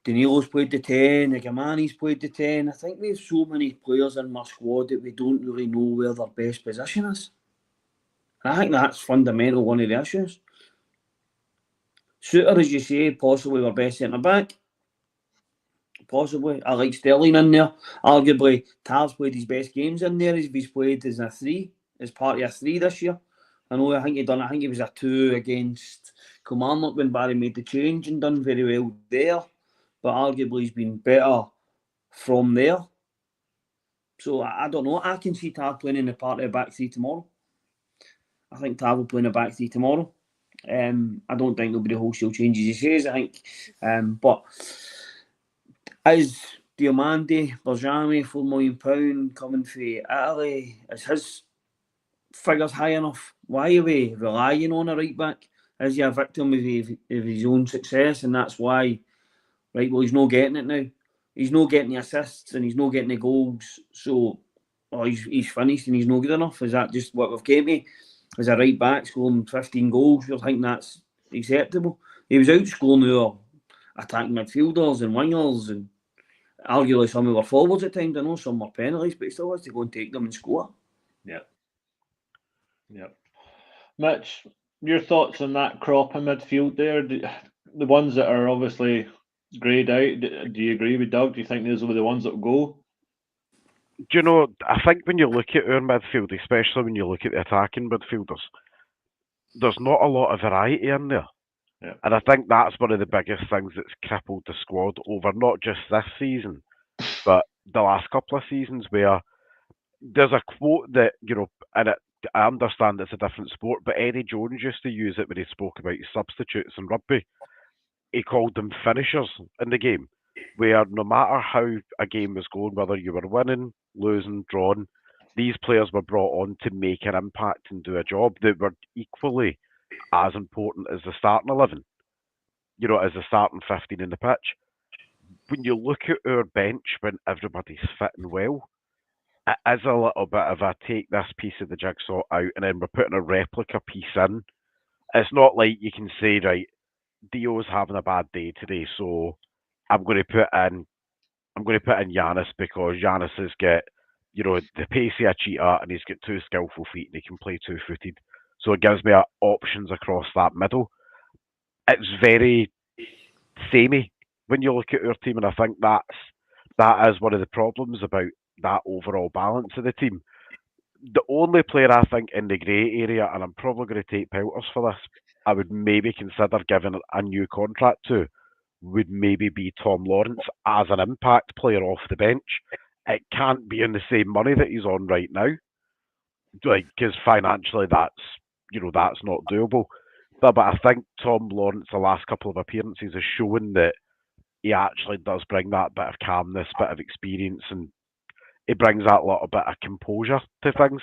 Danilo's played the 10, Gamani's played the 10. I think we have so many players in my squad that we don't really know where their best position is. I think that's fundamental one of the issues. Suter, as you say, possibly our best centre back. Possibly. I like Sterling in there. Arguably, Tav's played his best games in there. He's played as a 3, as part of a 3 this year. I think he was a 2 against Kilmarnock when Barry made the change and done very well there. But arguably he's been better from there. So I don't know. I can see Tav playing in the part of the back 3 tomorrow. I think Tav will play in the back 3 tomorrow. I don't think there'll be the wholesale changes he says. I think, but is Diomande, Berjami, £4 million coming from Italy? Is his figures high enough? Why are we relying on a right back? Is he a victim of his own success, and that's why? Right, well, he's not getting it now. He's not getting the assists and he's not getting the goals. So, he's finished and he's not good enough. Is that just what we've came to? As a right back scoring 15 goals, you'll think that's acceptable. He was out scoring our attacking midfielders and wingers and arguably some of our forwards at times. I know some were penalties, but he still has to go and take them and score. Yeah. Mitch, your thoughts on that crop in midfield there? The ones that are obviously greyed out, do you agree with Doug? Do you think those will be the ones that will go? Do you know, I think when you look at our midfield, especially when you look at the attacking midfielders, there's not a lot of variety in there. Yeah. And I think that's one of the biggest things that's crippled the squad over not just this season, but the last couple of seasons, where there's a quote that, and I understand it's a different sport, but Eddie Jones used to use it when he spoke about his substitutes in rugby. He called them finishers in the game, where no matter how a game was going, whether you were winning, losing, drawn, these players were brought on to make an impact and do a job that were equally as important as the starting 11, as the starting 15 in the pitch. When you look at our bench when everybody's fitting well, it is a little bit of a take this piece of the jigsaw out and then we're putting a replica piece in. It's not like you can say, right, Dio's having a bad day today, so I'm going to put in Giannis because Giannis has got, the pace of a cheetah and he's got 2 skillful feet and he can play 2-footed. So it gives me options across that middle. It's very samey when you look at our team, and I think that is one of the problems about that overall balance of the team. The only player I think in the grey area, and I'm probably going to take pelters for this, I would maybe consider giving a new contract to, would maybe be Tom Lawrence as an impact player off the bench. It can't be in the same money that he's on right now, because financially that's not doable. But I think Tom Lawrence, the last couple of appearances, has shown that he actually does bring that bit of calmness, bit of experience, and he brings that little bit of composure to things.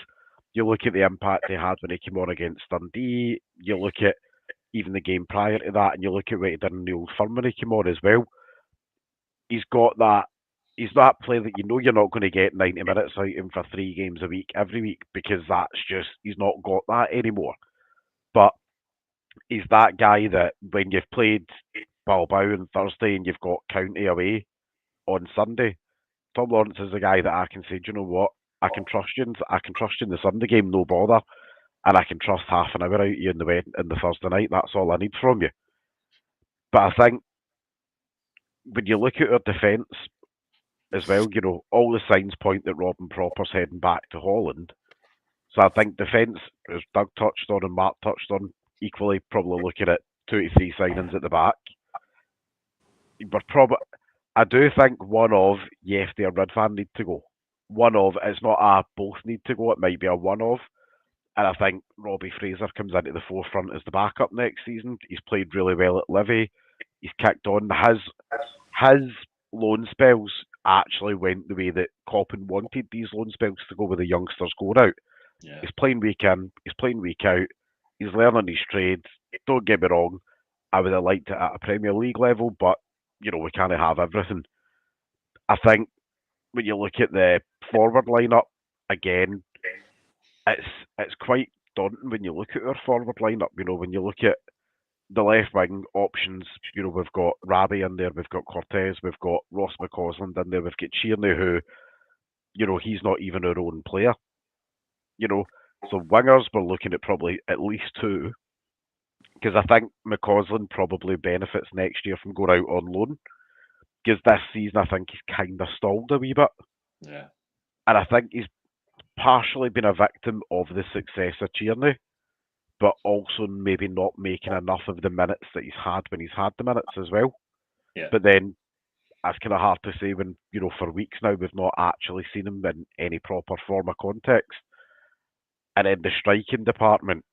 You look at the impact he had when he came on against Dundee, you look at even the game prior to that, and you look at what he did in the Old Firm when he came on as well. He's got that. He's that player that you're not going to get 90 minutes out of him for 3 games a week every week, because he's not got that anymore. But he's that guy that when you've played Bilbao on Thursday and you've got County away on Sunday, Tom Lawrence is the guy that I can say, do you know what? I can trust you. I can trust you in the Sunday game, no bother, and I can trust half an hour out of you in the Thursday night. That's all I need from you. But I think when you look at our defence as well, all the signs point that Robin Proper's heading back to Holland. So I think defence, as Doug touched on and Mark touched on, equally probably looking at 2 to 3 signings at the back. I do think one of Yefty or Ridvan need to go. One of, it's not a both need to go, it might be a one of. And I think Robbie Fraser comes into the forefront as the backup next season. He's played really well at Livy. He's kicked on. His loan spells actually went the way that Coppin wanted these loan spells to go, with the youngsters going out. Yeah. He's playing week in, he's playing week out, he's learning his trade, don't get me wrong, I would have liked it at a Premier League level, but we can't have everything. I think when you look at the forward lineup again, it's quite daunting when you look at our forward lineup. When you look at the left wing options, we've got Rabi in there, we've got Cortez, we've got Ross McCausland in there, we've got Tierney, who, he's not even our own player. So wingers, we're looking at probably at least two, because I think McCausland probably benefits next year from going out on loan, because this season I think he's kind of stalled a wee bit. Yeah. And I think he's partially been a victim of the success of Tierney, but also maybe not making enough of the minutes that he's had when he's had the minutes as well. Yeah. But then that's kind of hard to say when, for weeks now we've not actually seen him in any proper form of context. And in the striking department,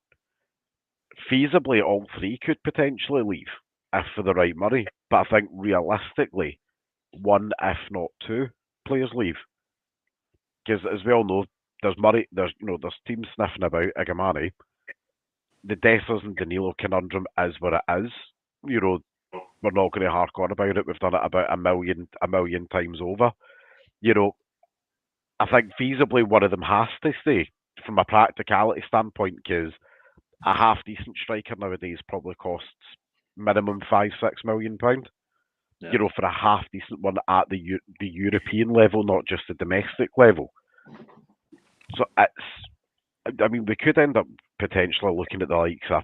feasibly all three could potentially leave if for the right money. But I think realistically, one if not two players leave. Because as we all know, there's Murray, there's teams sniffing about Igamani. The Dessers and Danilo conundrum is what it is. We're not going to hark on about it. We've done it about a million times over. I think feasibly one of them has to stay from a practicality standpoint, because a half decent striker nowadays probably costs minimum £5-6 million. Yeah. For a half decent one at the European level, not just the domestic level. So we could end up potentially looking at the likes of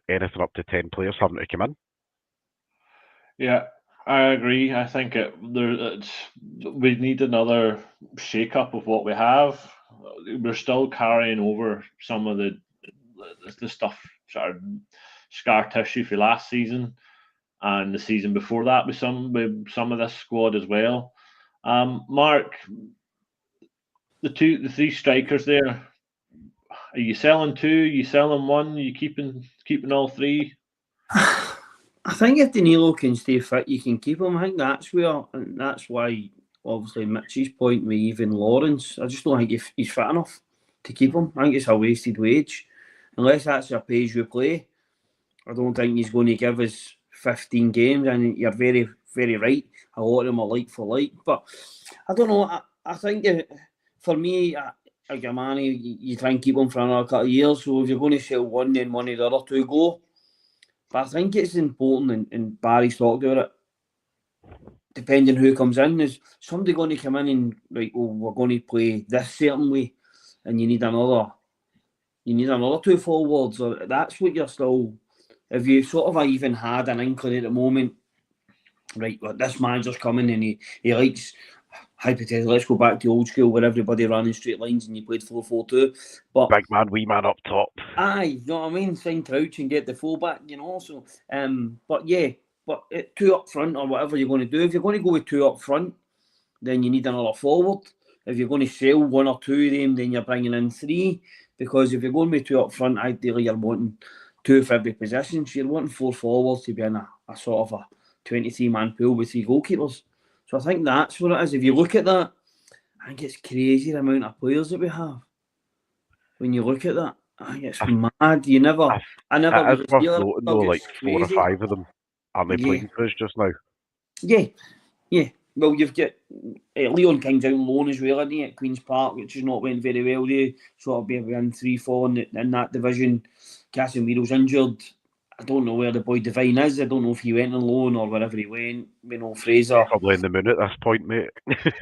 anything up to 10 players having to come in. Yeah, I agree. I think we need another shake-up of what we have. We're still carrying over some of the stuff, sort of scar tissue for last season and the season before that with some of this squad as well. Mark, the three strikers there. Are you selling two? Are you selling one? Are you keeping all three? I think if Danilo can stay fit, you can keep him. I think that's why, obviously, Mitch's point with even Lawrence, I just don't think he's fit enough to keep him. I think it's a wasted wage. Unless that's a pay-as-you-play, I don't think he's going to give us 15 games, and you're very, very right. A lot of them are like for like. But I don't know. I think for me, Gamani, you try and keep him for another couple of years. So if you're going to sell one, then one of the other two go. But I think it's important, and Barry's talked about it, depending who comes in, is somebody going to come in and, right, we're going to play this certain way, and you need another two forwards, or that's what you're still, if you sort of even had an inkling at the moment, right, well, this manager's coming and he likes, hypothetically, let's go back to old school where everybody ran in straight lines and you played 4-4-2. But big man, wee man up top. Aye, you know what I mean? Sign Crouch and get the fullback, So, but two up front or whatever you're going to do. If you're going to go with two up front, then you need another forward. If you're going to sell one or two of them, then you're bringing in three. Because if you're going with two up front, ideally you're wanting two for every position. So you're wanting four forwards to be in a sort of a 23-man pool with three goalkeepers. So I think that's what it is. If you look at that, I think it's crazy the amount of players that we have. When you look at that, I think it's mad. I never was worth noting though, like 4 or 5 of them aren't they playing for us just now? Yeah. Well, you've got Leon King's out on loan as well, isn't he, at Queen's Park, which has not went very well. They sort of be in 3-4 in that division. Casemiro's injured. I don't know where the boy Devine is. I don't know if he went on loan or wherever he went. We know Fraser. Probably in the moon at this point, mate.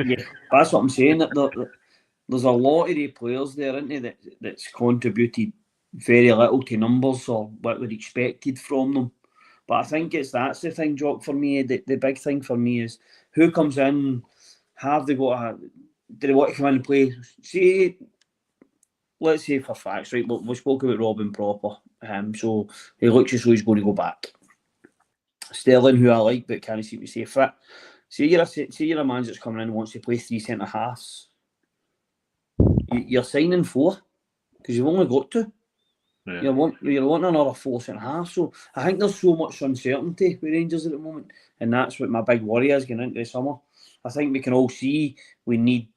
Yeah, that's what I'm saying. There's a lot of the players there, isn't there, that's contributed very little to numbers or what we're expected from them. But I think that's the thing, Jock, for me. The big thing for me is who comes in, do they want to come in and play? See, let's say for facts, right? We spoke about Robin proper. So he looks as though he's going to go back. Sterling, who I like, but can't seem to stay fit. See, you're a man that's coming in and wants to play 3 centre halves. You're signing 4 because you've only got 2. Yeah. You're wanting another 4 centre half. So I think there's so much uncertainty with Rangers at the moment, and that's what my big worry is going into the summer. I think we can all see we've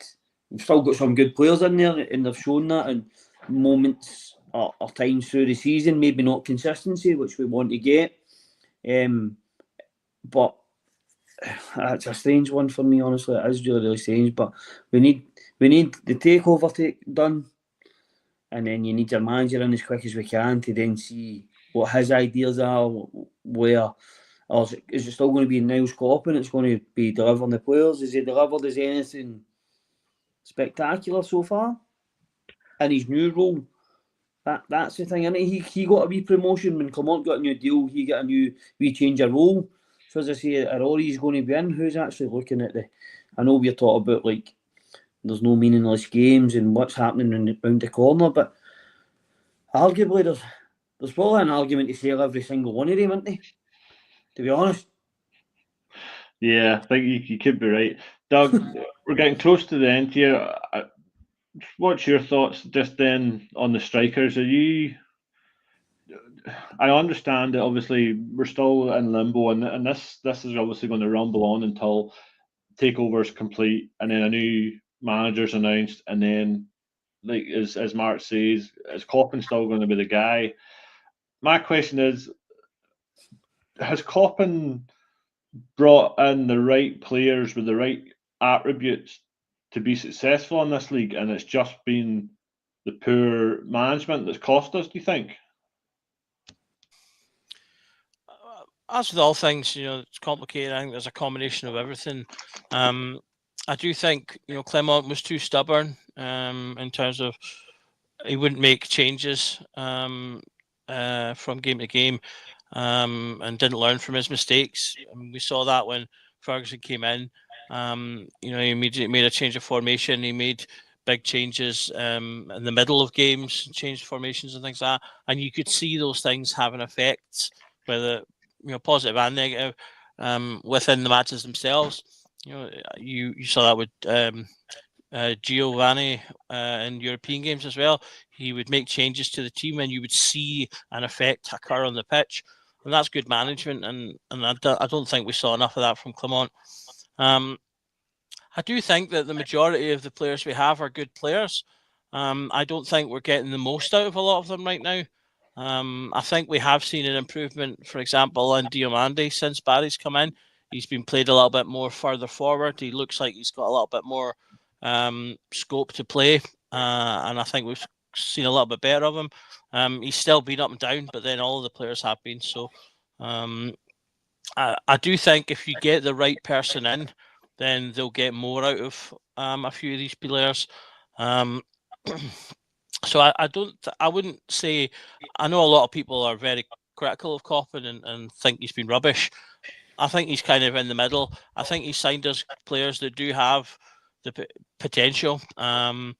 still got some good players in there, and they've shown that in moments are times through the season, maybe not consistency, which we want to get. But it's a strange one for me, honestly. It is really, really strange. But we need the takeover done, and then you need your manager in as quick as we can to then see what his ideas are, where. Or is it still going to be Niles Coppin? It's going to be delivering the players. Is he delivered as anything spectacular so far in his new role? That's the thing, isn't it? He got a wee promotion when Clement got a new deal. He got a new wee change of role. So as I say, are Rory's going to be in? Who's actually looking at the? I know we're talking about like there's no meaningless games and what's happening around the corner, but arguably there's probably an argument to sell every single one of them, isn't there? To be honest. Yeah, I think you could be right. Doug, we're getting close to the end here. What's your thoughts just then on the strikers? I understand that obviously we're still in limbo, and this is obviously going to rumble on until takeover is complete, and then a new manager's announced, and then like as Mark says, is Coppin still going to be the guy? My question is, has Coppin brought in the right players with the right attributes to be successful in this league, and it's just been the poor management that's cost us, do you think? As with all things, it's complicated. I think there's a combination of everything. I do think, Clement was too stubborn in terms of he wouldn't make changes from game to game and didn't learn from his mistakes. We saw that when Ferguson came in. He immediately made a change of formation. He made big changes in the middle of games, changed formations and things like that. And you could see those things having effects, whether positive and negative, within the matches themselves. You saw that with Giovanni in European games as well. He would make changes to the team, and you would see an effect occur on the pitch, and that's good management. And I don't think we saw enough of that from Clement. I do think that the majority of the players we have are good players. I don't think we're getting the most out of a lot of them right now. I think we have seen an improvement, for example, in Diomande since Barry's come in. He's been played a little bit more further forward. He looks like he's got a little bit more scope to play, and I think we've seen a little bit better of him. He's still been up and down, but then all of the players have been. So I do think if you get the right person in, then they'll get more out of a few of these players. So I wouldn't say. I know a lot of people are very critical of Coppin and think he's been rubbish. I think he's kind of in the middle. I think he signed us players that do have the potential, and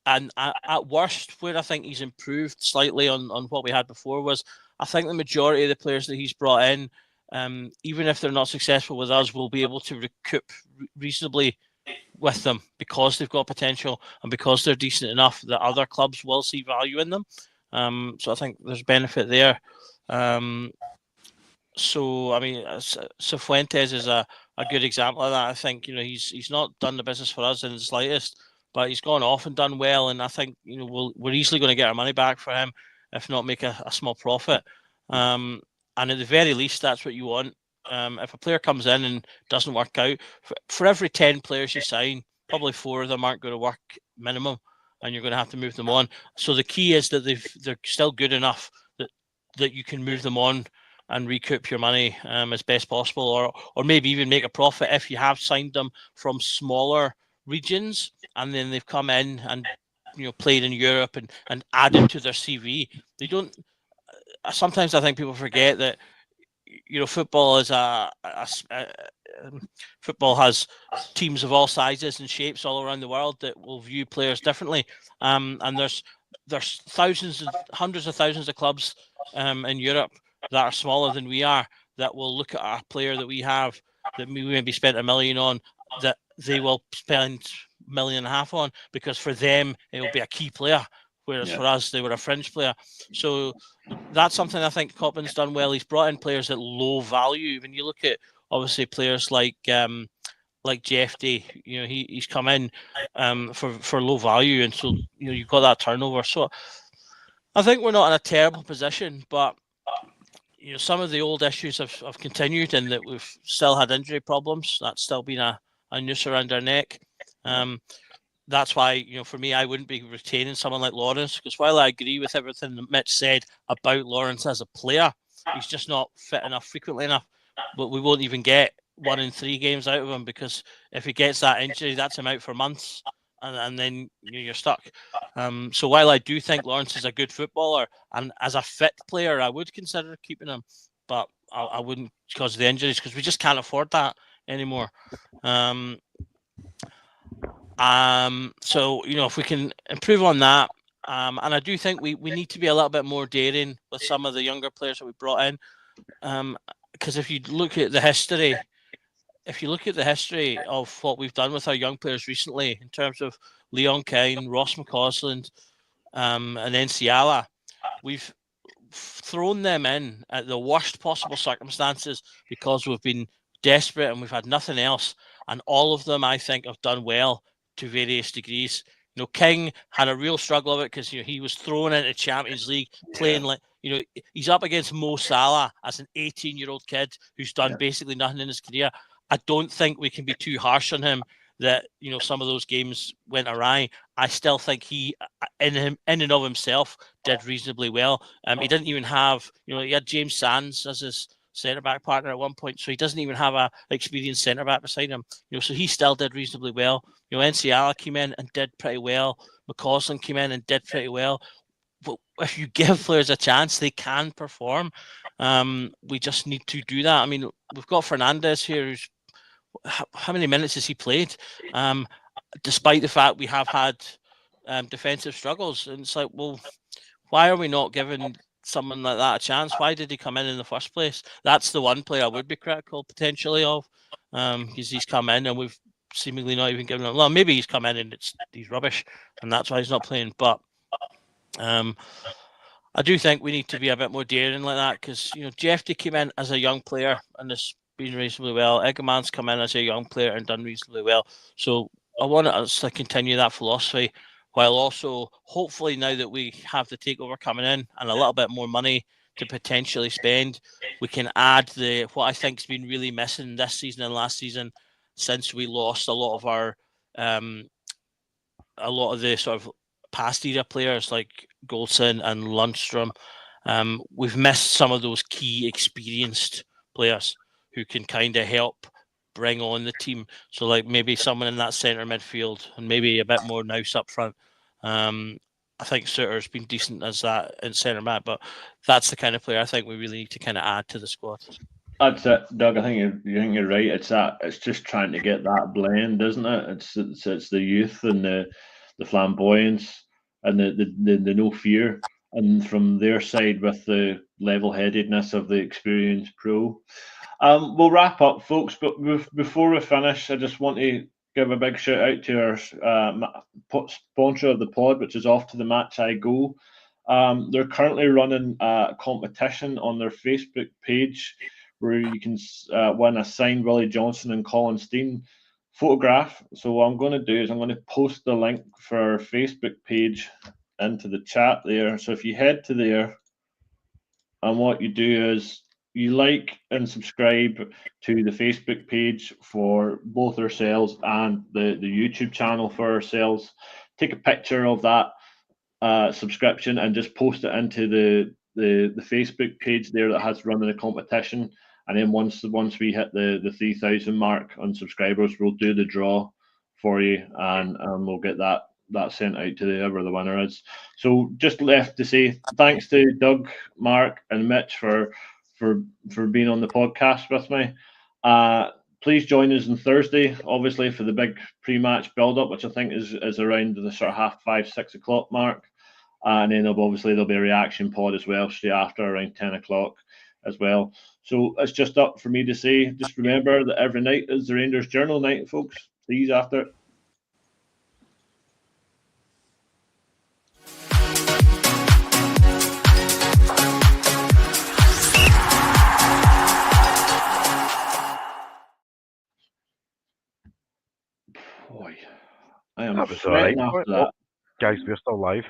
at worst, where I think he's improved slightly on what we had before was I think the majority of the players that he's brought in, even if they're not successful with us, will be able to recoup reasonably with them because they've got potential and because they're decent enough that other clubs will see value in them. So I think there's benefit there. So I mean, Cifuentes is a good example of that. I think he's not done the business for us in the slightest, but he's gone off and done well, and I think we're easily going to get our money back for him, if not make a small profit. And at the very least, that's what you want. If a player comes in and doesn't work out, for every 10 players you sign, probably 4 of them aren't going to work minimum, and you're going to have to move them on. So the key is that they're still good enough that you can move them on and recoup your money as best possible, or maybe even make a profit if you have signed them from smaller regions and then they've come in and played in Europe and added to their CV. They don't. Sometimes I think people forget that football is football has teams of all sizes and shapes all around the world that will view players differently. And there's thousands and hundreds of thousands of clubs in Europe that are smaller than we are that will look at a player that we have that we maybe spent $1 million on that they will spend $1.5 million on, because for them it will be a key player, whereas for us they were a fringe player. So that's something I think Coppin's done well. He's brought in players at low value. When you look at obviously players like Jeff Day, he's come in for low value, and so you've got that turnover. So I think we're not in a terrible position, but some of the old issues have continued, and that we've still had injury problems. That's still been a noose around our neck. That's why, for me, I wouldn't be retaining someone like Lawrence, because while I agree with everything that Mitch said about Lawrence as a player, he's just not fit enough frequently enough. But we won't even get 1 in 3 games out of him, because if he gets that injury, that's him out for months, and then you're stuck. So while I do think Lawrence is a good footballer, and as a fit player, I would consider keeping him, but I wouldn't because of the injuries, because we just can't afford that anymore. So if we can improve on that, and I do think we need to be a little bit more daring with some of the younger players that we brought in, because if you look at the history of what we've done with our young players recently, in terms of Leon Kine, Ross McCausland, and Enciala, we've thrown them in at the worst possible circumstances because we've been desperate and we've had nothing else, and all of them, I think, have done well to various degrees. King had a real struggle of it because he was thrown into Champions League playing like he's up against Mo Salah as an 18-year-old kid who's done basically nothing in his career. I don't think we can be too harsh on him that some of those games went awry. I still think he, in and of himself, did reasonably well. He didn't even have, he had James Sands as his centre back partner at one point, so he doesn't even have a experienced centre back beside him. So he still did reasonably well. Enciala came in and did pretty well. McCausland came in and did pretty well. But if you give players a chance, they can perform. We just need to do that. I mean, we've got Fernandez here, who's how many minutes has he played? Despite the fact we have had defensive struggles, and it's like, well, why are we not giving someone like that a chance? Why did he come in the first place? That's the one player I would be critical potentially of, because he's come in and we've seemingly not even given him. Well, maybe he's come in and he's rubbish, and that's why he's not playing. But I do think we need to be a bit more daring like that, because Jeffrey came in as a young player and has been reasonably well. Eggerman's come in as a young player and done reasonably well. So I want us to continue that philosophy, while also hopefully, now that we have the takeover coming in and a little bit more money to potentially spend, we can add what I think has been really missing this season and last season, since we lost a lot of the sort of past era players like Goldson and Lundstrom. We've missed some of those key experienced players who can kind of help bring on the team. So like maybe someone in that centre midfield, and maybe a bit more nous up front. I think Sutter's been decent as that in centre mid, but that's the kind of player I think we really need to kind of add to the squad. That's it, Doug. I think you're right. It's just trying to get that blend, isn't it? It's the youth and the flamboyance and the no fear, and from their side with the level-headedness of the experienced pro. We'll wrap up, folks. But before we finish, I just want to give a big shout out to our sponsor of the pod, which is Off to the Match I Go. They're currently running a competition on their Facebook page where you can win a signed Willie Johnson and Colin Steen photograph. So what I'm going to do is I'm going to post the link for our Facebook page into the chat there. So if you head to there, and what you do is you like and subscribe to the Facebook page for both ourselves and the YouTube channel for ourselves. Take a picture of that subscription and just post it into the Facebook page there that has running a competition. And then once we hit the 3,000 mark on subscribers, we'll do the draw for you, and we'll get that sent out to whoever the winner is. So just left to say thanks to Doug, Mark, and Mitch for being on the podcast with me. Please join us on Thursday, obviously, for the big pre-match build-up, which I think is around the sort of 5:30, 6 o'clock mark. And then there'll be a reaction pod as well straight after, around 10 o'clock as well. So it's just up for me to say, just remember that every night is the Rangers Journal night, folks. See you after. Boy, I am That was all right. sweating after that. Guys, we're still live.